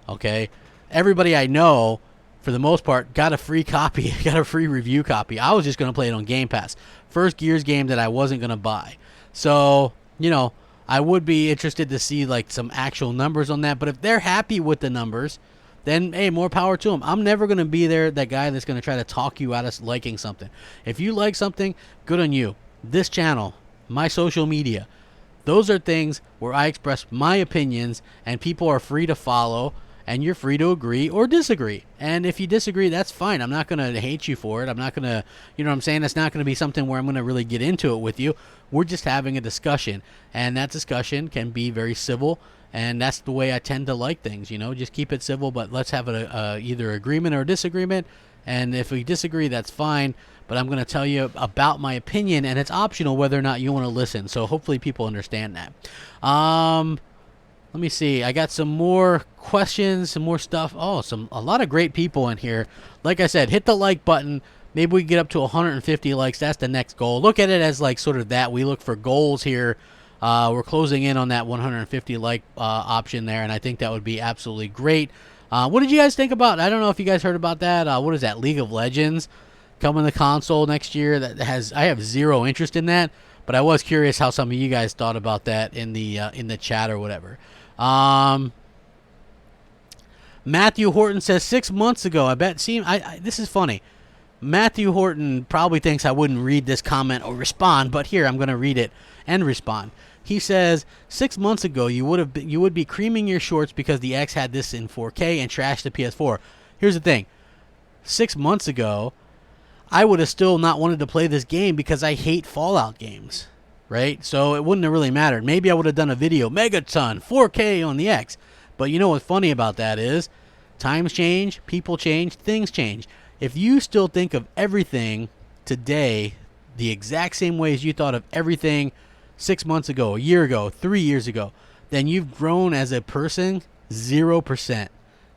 Okay? Everybody I know, for the most part, got a free copy, got a free review copy. I was just going to play it on Game Pass. First Gears game that I wasn't going to buy. So, you know, I would be interested to see like some actual numbers on that. But if they're happy with the numbers, then, hey, more power to them. I'm never going to be that guy that's going to try to talk you out of liking something. If you like something, good on you. This channel, my social media, those are things where I express my opinions, and people are free to follow, and you're free to agree or disagree. And if you disagree, that's fine. I'm not going to hate you for it. I'm not going to, you know what I'm saying? It's not going to be something where I'm going to really get into it with you. We're just having a discussion, and that discussion can be very civil, and that's the way I tend to like things, you know? Just keep it civil, but let's have either agreement or disagreement, and if we disagree, that's fine. But I'm going to tell you about my opinion, and it's optional whether or not you want to listen. So hopefully people understand that. Let me see. I got some more questions, some more stuff. Oh, a lot of great people in here. Like I said, hit the like button. Maybe we can get up to 150 likes. That's the next goal. Look at it as like sort of that. We look for goals here. We're closing in on that 150 like option there, and I think that would be absolutely great. What did you guys think about? I don't know if you guys heard about that. What is that? League of Legends coming to console next year. I have zero interest in that, but I was curious how some of you guys thought about that in the chat or whatever. Matthew Horton says 6 months ago. I bet. See, this is funny. Matthew Horton probably thinks I wouldn't read this comment or respond, but here I'm going to read it and respond. He says 6 months ago you would be creaming your shorts because the X had this in 4K and trashed the PS4. Here's the thing. 6 months ago, I would have still not wanted to play this game because I hate Fallout games, right? So it wouldn't have really mattered. Maybe I would have done a video, Megaton, 4K on the X. But you know what's funny about that is times change, people change, things change. If you still think of everything today the exact same way as you thought of everything 6 months ago, a year ago, 3 years ago, then you've grown as a person 0%,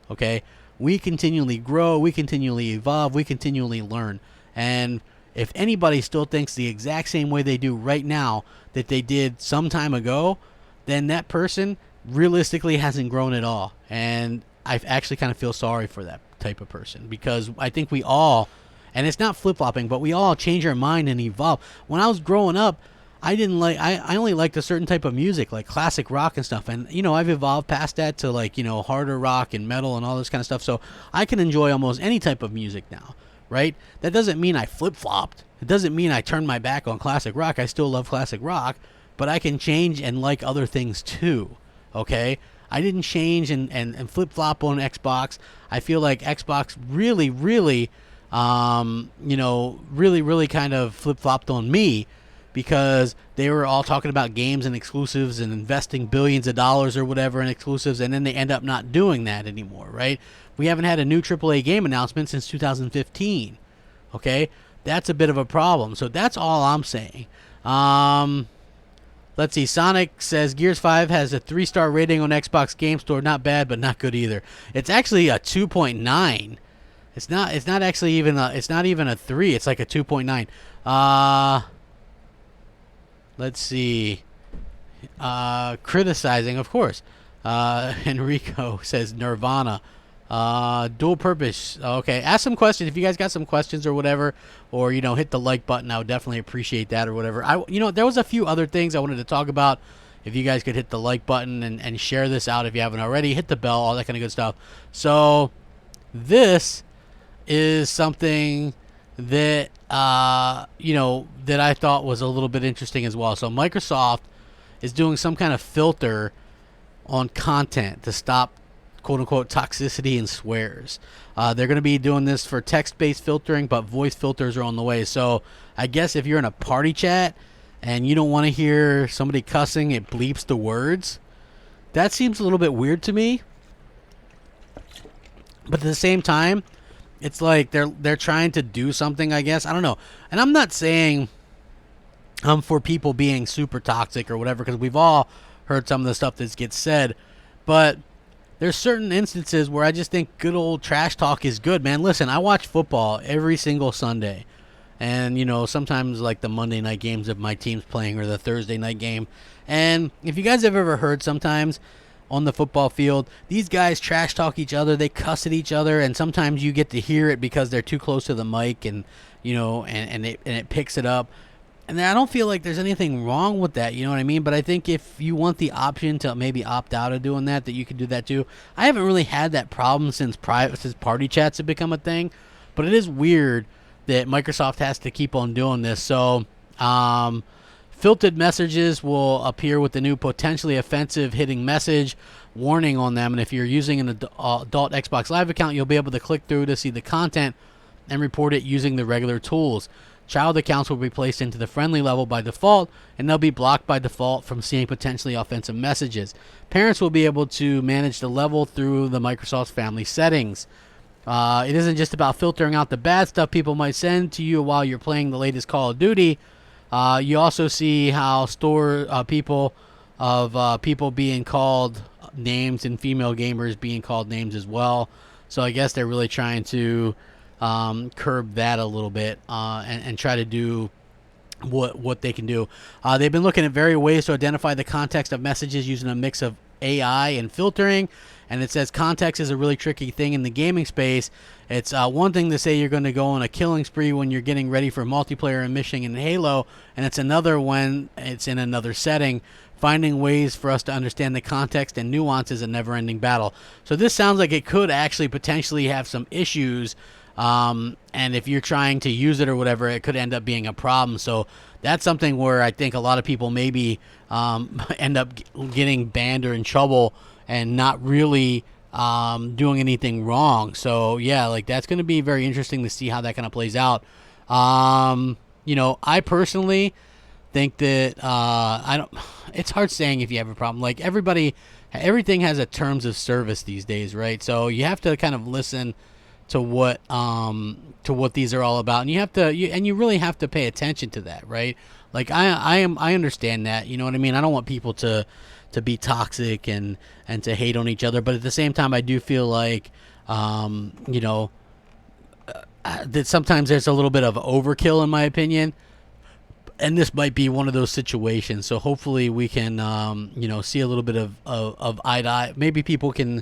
okay? We continually grow, we continually evolve, we continually learn. And if anybody still thinks the exact same way they do right now that they did some time ago, then that person realistically hasn't grown at all. And I actually kind of feel sorry for that type of person, because I think we all, and it's not flip-flopping, but we all change our mind and evolve. When I was growing up, I only liked a certain type of music, like classic rock and stuff. And, you know, I've evolved past that to, like, you know, harder rock and metal and all this kind of stuff. So I can enjoy almost any type of music now. Right? That doesn't mean I flip-flopped. It doesn't mean I turned my back on classic rock. I still love classic rock, but I can change and like other things too. Okay? I didn't change and flip-flop on Xbox. I feel like Xbox really, really, really kind of flip-flopped on me, because they were all talking about games and exclusives and investing billions of dollars or whatever in exclusives, and then they end up not doing that anymore, right? We haven't had a new AAA game announcement since 2015. Okay? That's a bit of a problem. So that's all I'm saying. Let's see. Sonic says Gears 5 has a 3-star rating on Xbox Game Store. Not bad, but not good either. It's actually a 2.9. It's not actually even it's not even a 3. It's like a 2.9. Let's see. Criticizing, of course. Enrico says Nirvana. Dual purpose. Okay, ask some questions if you guys got some questions or whatever, or, you know, hit the like button. I would definitely appreciate that or whatever. There was a few other things I wanted to talk about. If you guys could hit the like button and share this out if you haven't already, hit the bell, all that kind of good stuff. So this is something that that I thought was a little bit interesting as well. So Microsoft is doing some kind of filter on content to stop quote-unquote toxicity and swears. They're going to be doing this for text-based filtering, but voice filters are on the way. So I guess if you're in a party chat and you don't want to hear somebody cussing, it bleeps the words. That seems a little bit weird to me. But at the same time, it's like they're trying to do something, I guess. I don't know. And I'm not saying for people being super toxic or whatever, because we've all heard some of the stuff that gets said, but there's certain instances where I just think good old trash talk is good, man. Listen, I watch football every single Sunday, and sometimes like the Monday night games of my team's playing or the Thursday night game. And if you guys have ever heard, sometimes on the football field, these guys trash talk each other, they cuss at each other, and sometimes you get to hear it because they're too close to the mic, and it picks it up. And I don't feel like there's anything wrong with that, you know what I mean? But I think if you want the option to maybe opt out of doing that you can do that too. I haven't really had that problem since party chats have become a thing, but it is weird that Microsoft has to keep on doing this. So, filtered messages will appear with the new potentially offensive hitting message warning on them, and if you're using an adult Xbox Live account, you'll be able to click through to see the content and report it using the regular tools. Child accounts will be placed into the friendly level by default, and they'll be blocked by default from seeing potentially offensive messages. Parents will be able to manage the level through the Microsoft family settings. It isn't just about filtering out the bad stuff people might send to you while you're playing the latest Call of Duty. You also see how people being called names and female gamers being called names as well. So I guess they're really trying to curb that a little bit and try to do what they can do. They've been looking at various ways to identify the context of messages using a mix of AI and filtering, and it says context is a really tricky thing in the gaming space. It's one thing to say you're going to go on a killing spree when you're getting ready for multiplayer and mission in Halo, and it's another when it's in another setting. Finding ways for us to understand the context and nuance is a never-ending battle. So this sounds like it could actually potentially have some issues, and if you're trying to use it or whatever, it could end up being a problem. So that's something where I think a lot of people maybe end up getting banned or in trouble and not really doing anything wrong. So yeah, like that's going to be very interesting to see how that kind of plays out. I personally think that it's hard saying if you have a problem. Like everything has a terms of service these days, right? So you have to kind of listen to what these are all about, and you really have to pay attention to that, right? Like I understand that, you know what I mean? I don't want people to be toxic and to hate on each other, but at the same time I do feel like that sometimes there's a little bit of overkill in my opinion, and this might be one of those situations. So hopefully we can see a little bit of eye to eye. Maybe people can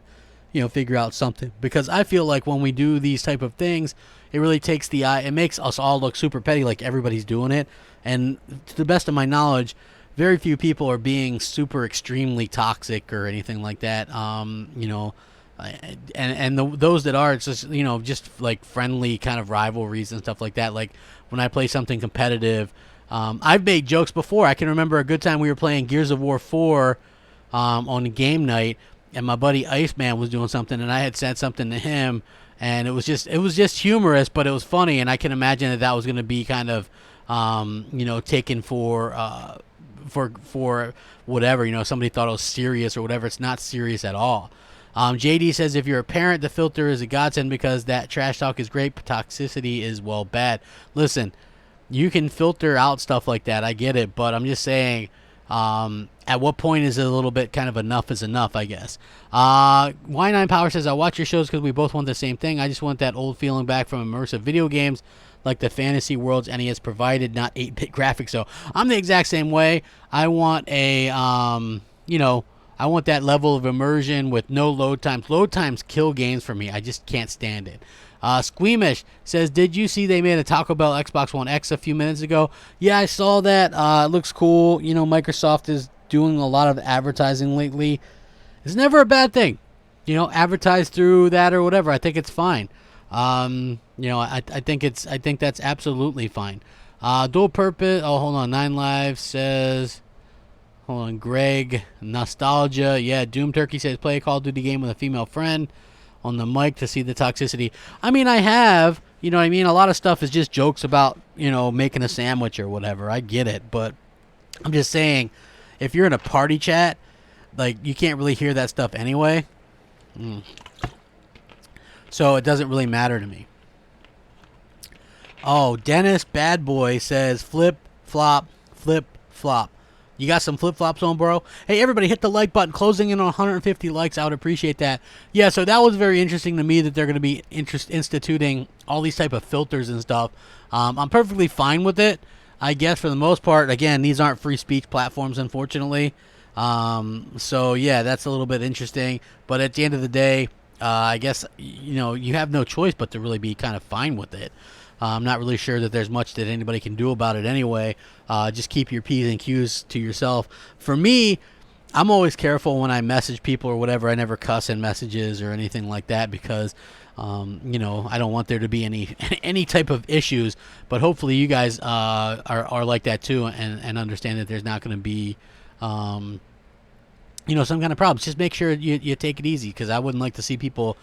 figure out something, because I feel like when we do these type of things, it really takes the eye. It makes us all look super petty, like everybody's doing it. And to the best of my knowledge, very few people are being super extremely toxic or anything like that. Those that are, it's just just like friendly kind of rivalries and stuff like that. Like when I play something competitive, I've made jokes before. I can remember a good time we were playing Gears of War 4 on game night, and my buddy Iceman was doing something, and I had said something to him, and it was just humorous, but it was funny, and I can imagine that was going to be kind of taken for whatever. Somebody thought it was serious or whatever. It's not serious at all. JD says, if you're a parent, the filter is a godsend because that trash talk is great, but toxicity is, well, bad. Listen, you can filter out stuff like that. I get it, but I'm just saying, at what point is it a little bit kind of enough is enough, I guess. Y9 Power says, I watch your shows because we both want the same thing. I just want that old feeling back from immersive video games like the fantasy worlds NES provided, not 8-bit graphics. So I'm the exact same way. I want I want that level of immersion with no load times. Load times kill games for me. I just can't stand it. Squeamish says, did you see they made a Taco Bell Xbox One X a few minutes ago? Yeah, I saw that. It looks cool. Microsoft is doing a lot of advertising lately. It's never a bad thing. Advertise through that or whatever. I think it's fine. I think that's absolutely fine. Dual purpose. Oh, hold on. 9 Live says, hold on. Greg Nostalgia. Yeah, Doom Turkey says, play a Call of Duty game with a female friend on the mic to see the toxicity. I mean, I have, a lot of stuff is just jokes about, making a sandwich or whatever. I get it, but I'm just saying, if you're in a party chat, like, you can't really hear that stuff anyway. So it doesn't really matter to me. Oh, Dennis Bad Boy says flip, flop, flip, flop. You got some flip flops on, bro? Hey, everybody, hit the like button. Closing in on 150 likes. I would appreciate that. Yeah, so that was very interesting to me that they're going to be instituting all these type of filters and stuff. I'm perfectly fine with it, I guess, for the most part. Again, these aren't free speech platforms, unfortunately. So, yeah, that's a little bit interesting. But at the end of the day, I guess, you have no choice but to really be kind of fine with it. I'm not really sure that there's much that anybody can do about it anyway. Just keep your P's and Q's to yourself. For me, I'm always careful when I message people or whatever. I never cuss in messages or anything like that because, I don't want there to be any type of issues. But hopefully you guys are like that too and understand that there's not going to be, some kind of problems. Just make sure you take it easy because I wouldn't like to see people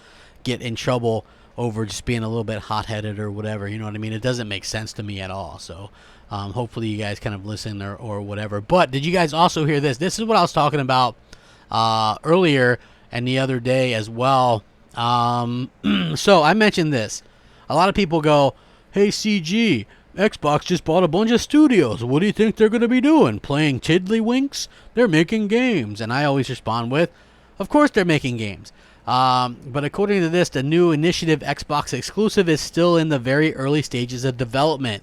get in trouble over just being a little bit hot-headed or whatever, you know what I mean? It doesn't make sense to me at all. So hopefully you guys kind of listen or whatever. But did you guys also hear this? This is what I was talking about earlier and the other day as well. So I mentioned this. A lot of people go, hey, CG, Xbox just bought a bunch of studios. What do you think they're going to be doing? Playing tiddlywinks? They're making games. And I always respond with, of course they're making games. But according to this, the new Initiative Xbox exclusive is still in the very early stages of development.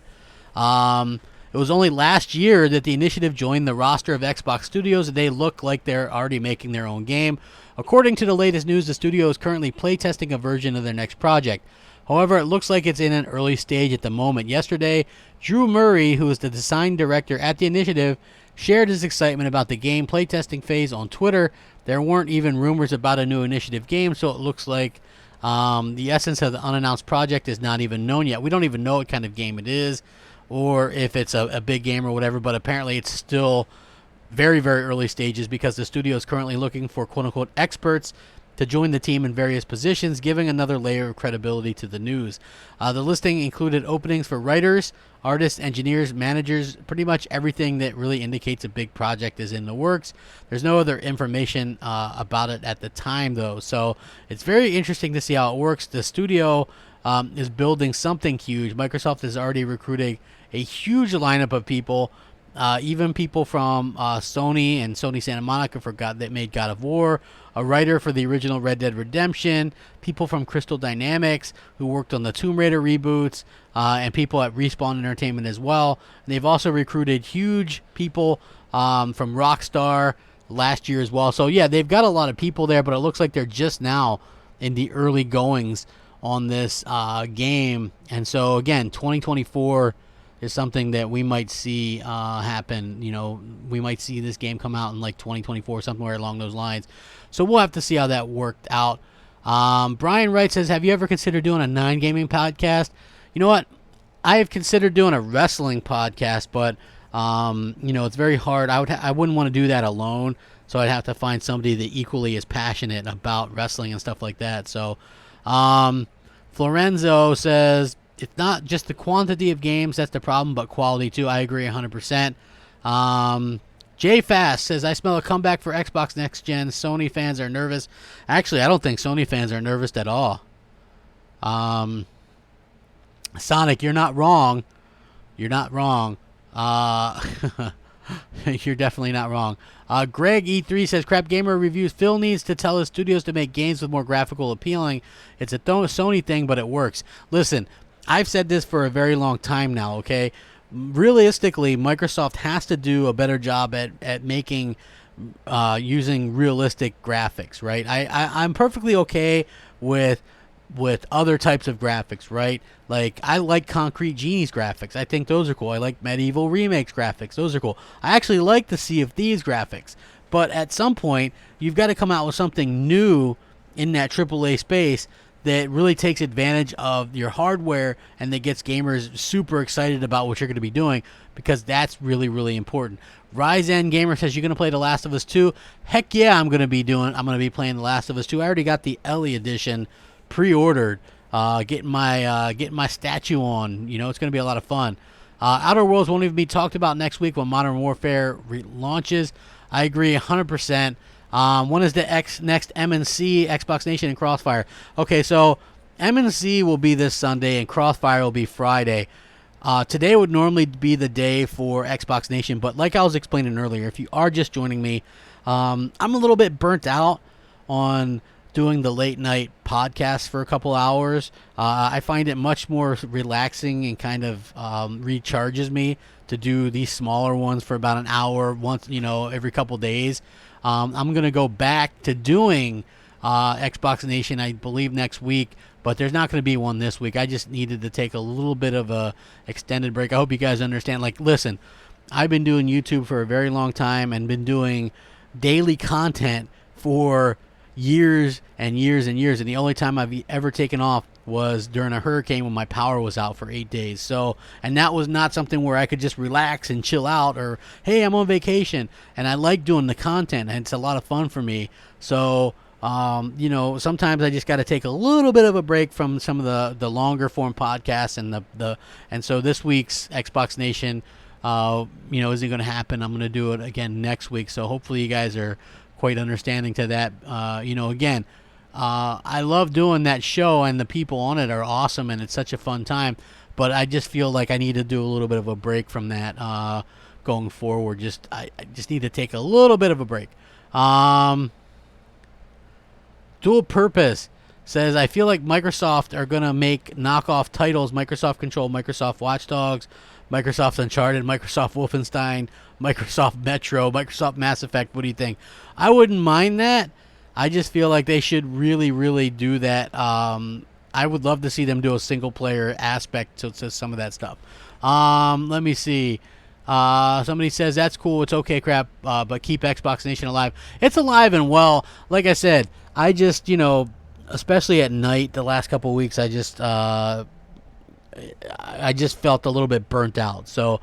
It was only last year that the Initiative joined the roster of Xbox studios, and they look like they're already making their own game. According to the latest news, the studio is currently playtesting a version of their next project. However, it looks like it's in an early stage at the moment. Yesterday, Drew Murray, who is the design director at the Initiative, shared his excitement about the game playtesting phase on Twitter. There weren't even rumors about a new Initiative game, so it looks like the essence of the unannounced project is not even known yet. We don't even know what kind of game it is or if it's a big game or whatever, but apparently it's still very, very early stages because the studio is currently looking for quote-unquote experts to join the team in various positions, giving another layer of credibility to the news. The listing included openings for writers, artists, engineers, managers, pretty much everything that really indicates a big project is in the works. There's no other information about it at the time, though, so it's very interesting to see how it works. The studio is building something huge. Microsoft is already recruiting a huge lineup of people, even people from Sony and Sony Santa Monica that made God of War, a writer for the original Red Dead Redemption, people from Crystal Dynamics who worked on the Tomb Raider reboots, and people at Respawn Entertainment as well. And they've also recruited huge people from Rockstar last year as well. So yeah, they've got a lot of people there, but it looks like they're just now in the early goings on this game. And so again, 2024 is something that we might see happen. We might see this game come out in like 2024, somewhere along those lines. So we'll have to see how that worked out. Brian Wright says, have you ever considered doing a non-gaming podcast? You know what? I have considered doing a wrestling podcast, but it's very hard. I wouldn't want to do that alone, so I'd have to find somebody that equally is passionate about wrestling and stuff like that. So Florenzo says, it's not just the quantity of games that's the problem, but quality too. I agree 100%. Jay Fast says, I smell a comeback for Xbox Next Gen. Sony fans are nervous. Actually, I don't think Sony fans are nervous at all. Sonic, you're not wrong. You're not wrong. You're definitely not wrong. Greg E3 says, Crapgamer reviews. Phil needs to tell his studios to make games with more graphical appealing. It's a Sony thing, but it works. Listen, I've said this for a very long time now, okay? Realistically, Microsoft has to do a better job at making using realistic graphics, right? I'm perfectly okay with other types of graphics, right? Like, I like Concrete Genie's graphics. I think those are cool. I like Medieval Remakes graphics. Those are cool. I actually like the Sea of Thieves graphics. But at some point, you've got to come out with something new in that AAA space that really takes advantage of your hardware and that gets gamers super excited about what you're going to be doing, because that's really, really important. Ryzen Gamer says, you're going to play The Last of Us 2? Heck yeah, I'm going to be playing The Last of Us 2. I already got the Ellie edition pre-ordered, getting my statue on. It's going to be a lot of fun. Outer Worlds won't even be talked about next week when Modern Warfare launches. I agree 100%. When is the next MNC, Xbox Nation, and Crossfire? Okay, so MNC will be this Sunday, and Crossfire will be Friday. Today would normally be the day for Xbox Nation, but like I was explaining earlier, if you are just joining me, I'm a little bit burnt out on doing the late night podcast for a couple hours. I find it much more relaxing and kind of recharges me to do these smaller ones for about an hour once, every couple days. I'm going to go back to doing Xbox Nation, I believe, next week, but there's not going to be one this week. I just needed to take a little bit of a extended break. I hope you guys understand. Like, listen, I've been doing YouTube for a very long time and been doing daily content for years and years and years, and the only time I've ever taken off was during a hurricane when my power was out for 8 days. So, and that was not something where I could just relax and chill out, or hey, I'm on vacation. And I like doing the content, and it's a lot of fun for me. So sometimes I just got to take a little bit of a break from some of the longer form podcasts, and so this week's Xbox Nation isn't going to happen. I'm going to do it again next week. So hopefully you guys are quite understanding to that. Again, I love doing that show, and the people on it are awesome, and it's such a fun time. But I just feel like I need to do a little bit of a break from that going forward. I just need to take a little bit of a break. Dual Purpose says, I feel like Microsoft are going to make knockoff titles: Microsoft Control, Microsoft Watch Dogs, Microsoft Uncharted, Microsoft Wolfenstein, Microsoft Metro, Microsoft Mass Effect. What do you think? I wouldn't mind that. I just feel like they should really, really do that. I would love to see them do a single-player aspect to some of that stuff. Let me see. Somebody says, that's cool, it's okay, crap, but keep Xbox Nation alive. It's alive and well. Like I said, I just, especially at night the last couple of weeks, I just felt a little bit burnt out. So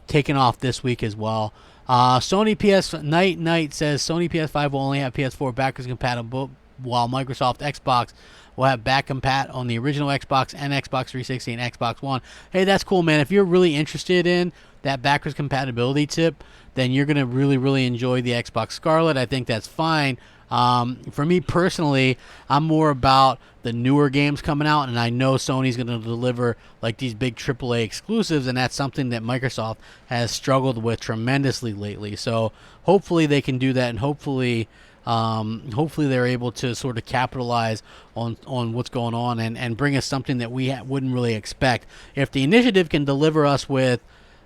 taking off this week as well. Sony Night says Sony PS5 will only have PS4 backwards compatible, while Microsoft Xbox will have back compat on the original Xbox and Xbox 360 and Xbox One. Hey, that's cool, man. If you're really interested in that backwards compatibility tip, then you're going to really, really enjoy the Xbox Scarlet. I think that's fine. For me personally, I'm more about the newer games coming out, and I know Sony's going to deliver like these big AAA exclusives, and that's something that Microsoft has struggled with tremendously lately. So hopefully they can do that, and hopefully they're able to sort of capitalize on what's going on and bring us something that we wouldn't really expect. If the Initiative can deliver us with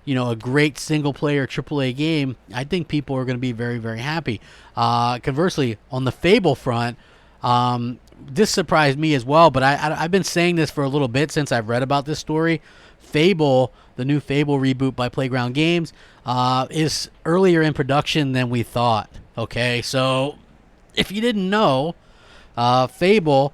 a great single-player AAA game, I think people are going to be very, very happy. Conversely, on the Fable front, this surprised me as well, but I've been saying this for a little bit since I've read about this story. Fable, the new Fable reboot by Playground Games, is earlier in production than we thought. Okay, so if you didn't know, Fable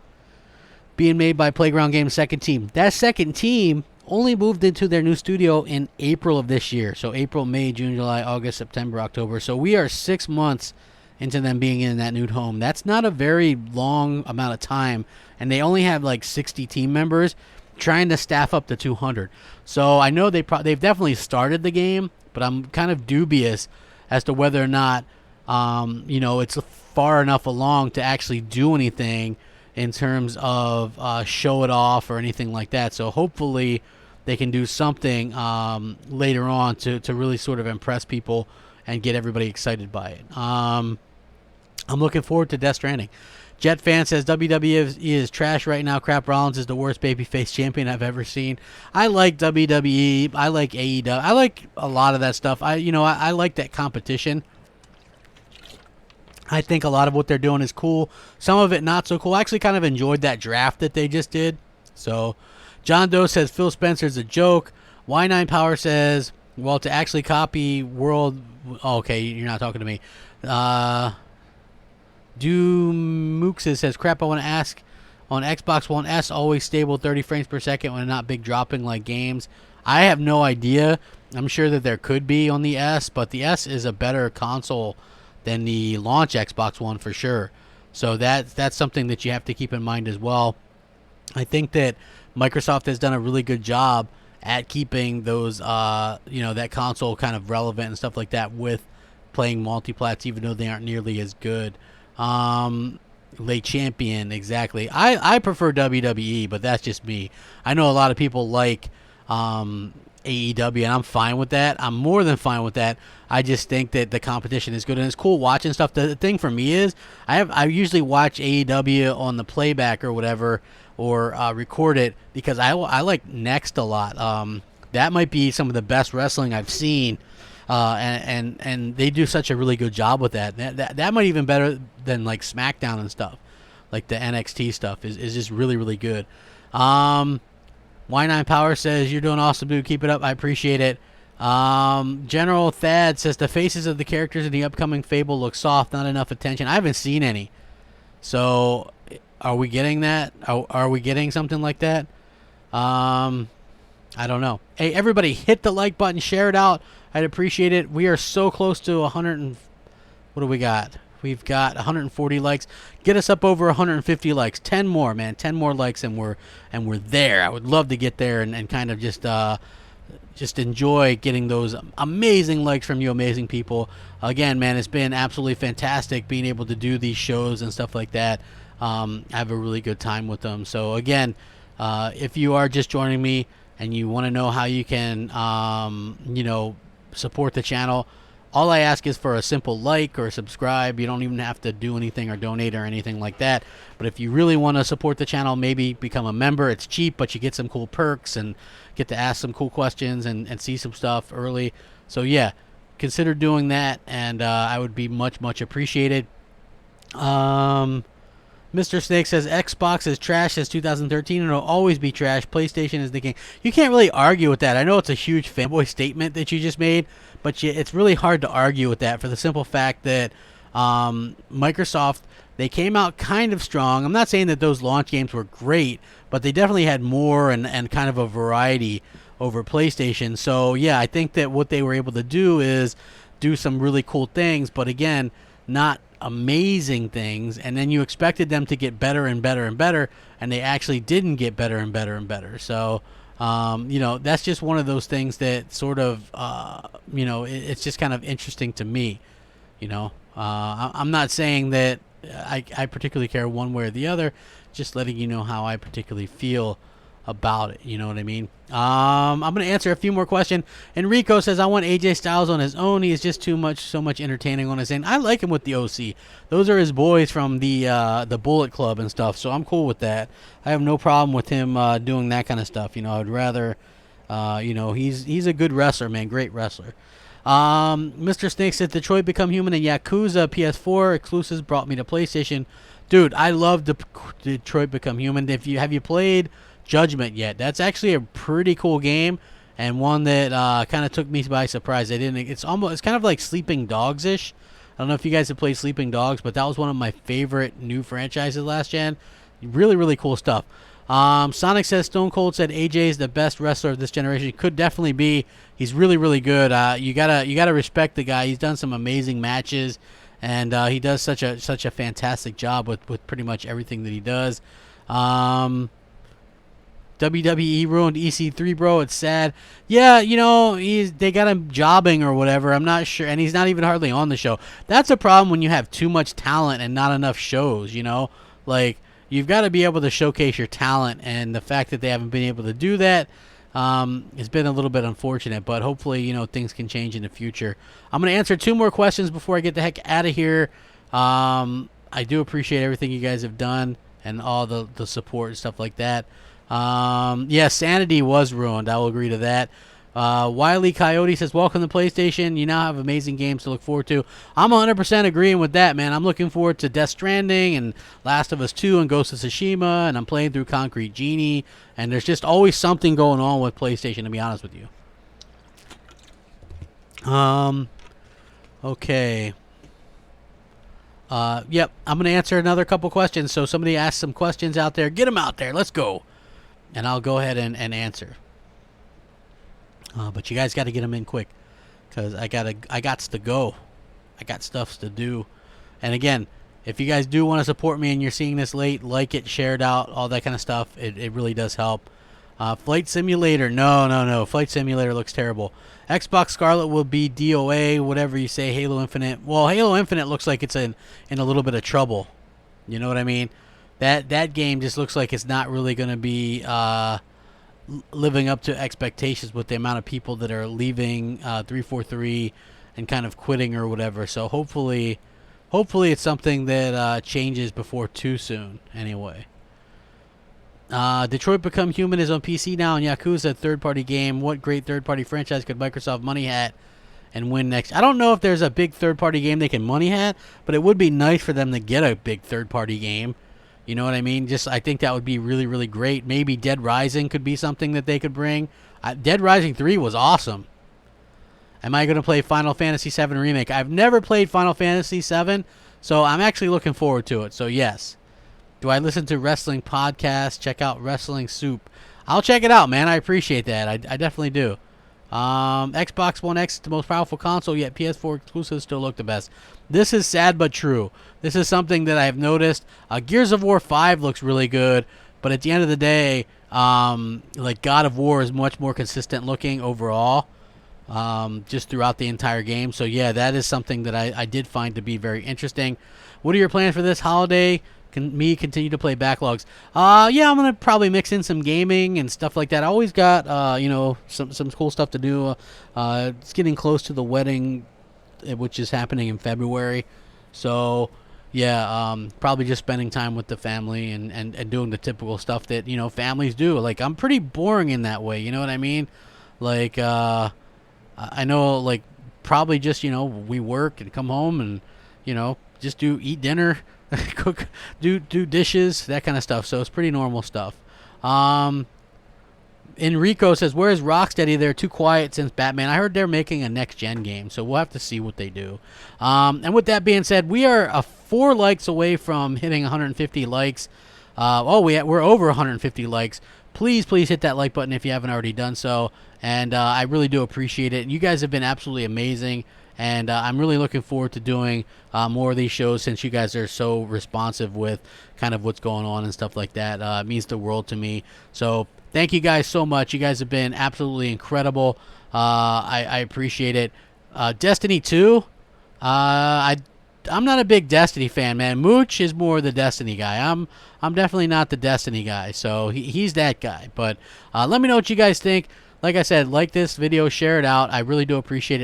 being made by Playground Games' second team. That second team only moved into their new studio in April of this year. So April, May, June, July, August, September, October. So we are 6 months into them being in that new home. That's not a very long amount of time. And they only have like 60 team members trying to staff up to 200. So I know they've definitely started the game, but I'm kind of dubious as to whether or not, it's far enough along to actually do anything in terms of show it off or anything like that. So hopefully they can do something later on to really sort of impress people and get everybody excited by it. I'm looking forward to Death Stranding. Jet Fan says WWE is trash right now. Crap Rollins is the worst babyface champion I've ever seen. I like WWE. I like AEW. I like a lot of that stuff. I like that competition. I think a lot of what they're doing is cool. Some of it not so cool. I actually kind of enjoyed that draft that they just did. So, John Doe says Phil Spencer's a joke. Y9 Power says, well, to actually copy World... Oh, okay, you're not talking to me. Doomooxes says, crap, I want to ask, on Xbox One S, always stable 30 frames per second when not big dropping like games? I have no idea. I'm sure that there could be on the S, but the S is a better console than the launch Xbox One for sure. So that's something that you have to keep in mind as well. I think that Microsoft has done a really good job at keeping those, that console kind of relevant and stuff like that with playing multiplats, even though they aren't nearly as good. Late Champion, exactly. I prefer WWE, but that's just me. I know a lot of people like AEW, and I'm fine with that. I'm more than fine with that. I just think that the competition is good, and it's cool watching stuff. The thing for me is I usually watch AEW on the playback or whatever, or record it, because I like Next a lot. That might be some of the best wrestling I've seen, and they do such a really good job with that. That might even better than like SmackDown and stuff, like the NXT stuff is just really, really good. Y9 Power says, you're doing awesome, dude. Keep it up. I appreciate it. General Thad says, the faces of the characters in the upcoming Fable look soft, not enough attention. I haven't seen any. So, are we getting that? Are we getting something like that? I don't know. Hey, everybody, hit the like button. Share it out. I'd appreciate it. We are so close to 100 and... What do we got? We've got 140 likes. Get us up over 150 likes. 10 more, man. 10 more likes, and we're there. I would love to get there and kind of just enjoy getting those amazing likes from you amazing people. Again, man, it's been absolutely fantastic being able to do these shows and stuff like that. I have a really good time with them. So again, if you are just joining me and you want to know how you can, support the channel, all I ask is for a simple like or subscribe. You don't even have to do anything or donate or anything like that. But if you really want to support the channel, maybe become a member. It's cheap, but you get some cool perks and get to ask some cool questions and see some stuff early. So yeah, consider doing that, and I would be much, much appreciated. Mr. Snake says, Xbox is trash since 2013 and it'll always be trash. PlayStation is the king. You can't really argue with that. I know it's a huge fanboy statement that you just made, but it's really hard to argue with that for the simple fact that Microsoft, they came out kind of strong. I'm not saying that those launch games were great, but they definitely had more and kind of a variety over PlayStation. So, yeah, I think that what they were able to do is do some really cool things, but again, not amazing things, and then you expected them to get better and better and better, and they actually didn't get better and better and better. So that's just one of those things that sort of it's just kind of interesting to me. I'm not saying that I particularly care one way or the other, just letting you know how I particularly feel about it. You know what I mean? I'm going to answer a few more questions. Enrico says, I want AJ Styles on his own. He is just so much entertaining on his own. I like him with the OC. Those are his boys from the Bullet Club and stuff, so I'm cool with that. I have no problem with him doing that kind of stuff. I'd rather, he's a good wrestler, man. Great wrestler. Mr. Snake says, Detroit Become Human and Yakuza PS4 exclusives brought me to PlayStation. Dude, I love the Detroit Become Human. Have you played Judgment yet? That's actually a pretty cool game, and one that kind of took me by surprise. It's kind of like Sleeping Dogs ish. I don't know if you guys have played Sleeping Dogs, but that was one of my favorite new franchises last gen. Really, really cool stuff. Sonic says, Stone Cold said AJ is the best wrestler of this generation. He could definitely be. He's really, really good. You gotta respect the guy. He's done some amazing matches, and he does such a fantastic job with pretty much everything that he does. WWE ruined EC3, bro. It's sad. Yeah, they got him jobbing or whatever. I'm not sure, and he's not even hardly on the show. That's a problem when you have too much talent and not enough shows. Like, you've got to be able to showcase your talent, and the fact that they haven't been able to do that has been a little bit unfortunate. But hopefully, things can change in the future. I'm gonna answer 2 more questions before I get the heck out of here. I do appreciate everything you guys have done and all the support and stuff like that. Yeah, Sanity was ruined. I will agree to that. Wiley Coyote says, welcome to PlayStation. You now have amazing games to look forward to. I'm 100% agreeing with that, man. I'm looking forward to Death Stranding and Last of Us 2 and Ghost of Tsushima, and I'm playing through Concrete Genie, and there's just always something going on with PlayStation, to be honest with you. Okay. Yep, I'm going to answer another couple questions. So somebody asked some questions out there. Get them out there. Let's go. And I'll go ahead and answer. But you guys got to get them in quick, because I got to go. I got stuff to do. And again, if you guys do want to support me and you're seeing this late, like it, share it out, all that kind of stuff. It really does help. Flight Simulator. No. Flight Simulator looks terrible. Xbox Scarlet will be DOA, whatever you say. Halo Infinite. Well, Halo Infinite looks like it's in a little bit of trouble. You know what I mean? That game just looks like it's not really going to be living up to expectations with the amount of people that are leaving 343 and kind of quitting or whatever. So hopefully it's something that changes before too soon. Anyway. Detroit Become Human is on PC now, and Yakuza, third-party game. What great third-party franchise could Microsoft money hat and win next? I don't know if there's a big third-party game they can money hat, but it would be nice for them to get a big third-party game. You know what I mean? I think that would be really, really great. Maybe Dead Rising could be something that they could bring. Dead Rising 3 was awesome. Am I going to play Final Fantasy VII Remake? I've never played Final Fantasy VII, so I'm actually looking forward to it. So, yes. Do I listen to wrestling podcasts? Check out Wrestling Soup. I'll check it out, man. I appreciate that. I definitely do. Xbox One X is the most powerful console, yet PS4 exclusives still look the best. This is sad but true. This is something that I've noticed. Gears of War 5 looks really good, but at the end of the day, like God of War is much more consistent looking overall, just throughout the entire game. So yeah, that is something that I did find to be very interesting. What are your plans for this holiday? Can me continue to play backlogs? Yeah, I'm gonna probably mix in some gaming and stuff like that. I always got some cool stuff to do. It's getting close to the wedding, which is happening in February. So yeah, probably just spending time with the family and doing the typical stuff that families do. Like I'm pretty boring in that way. You know what I mean? Like I know like probably just we work and come home and just eat dinner. Cook, do dishes, that kind of stuff. So it's pretty normal stuff. Enrico says, "Where is Rocksteady? They're too quiet since Batman. I heard they're making a next-gen game, so we'll have to see what they do." And with that being said, we are 4 likes away from hitting 150 likes. We're over 150 likes. Please hit that like button if you haven't already done so. And I really do appreciate it. You guys have been absolutely amazing. And I'm really looking forward to doing more of these shows since you guys are so responsive with kind of what's going on and stuff like that. It means the world to me. So thank you guys so much. You guys have been absolutely incredible. I appreciate it. Destiny 2, I'm not a big Destiny fan, man. Mooch is more the Destiny guy. I'm definitely not the Destiny guy. So he's that guy. But let me know what you guys think. Like I said, like this video, share it out. I really do appreciate it.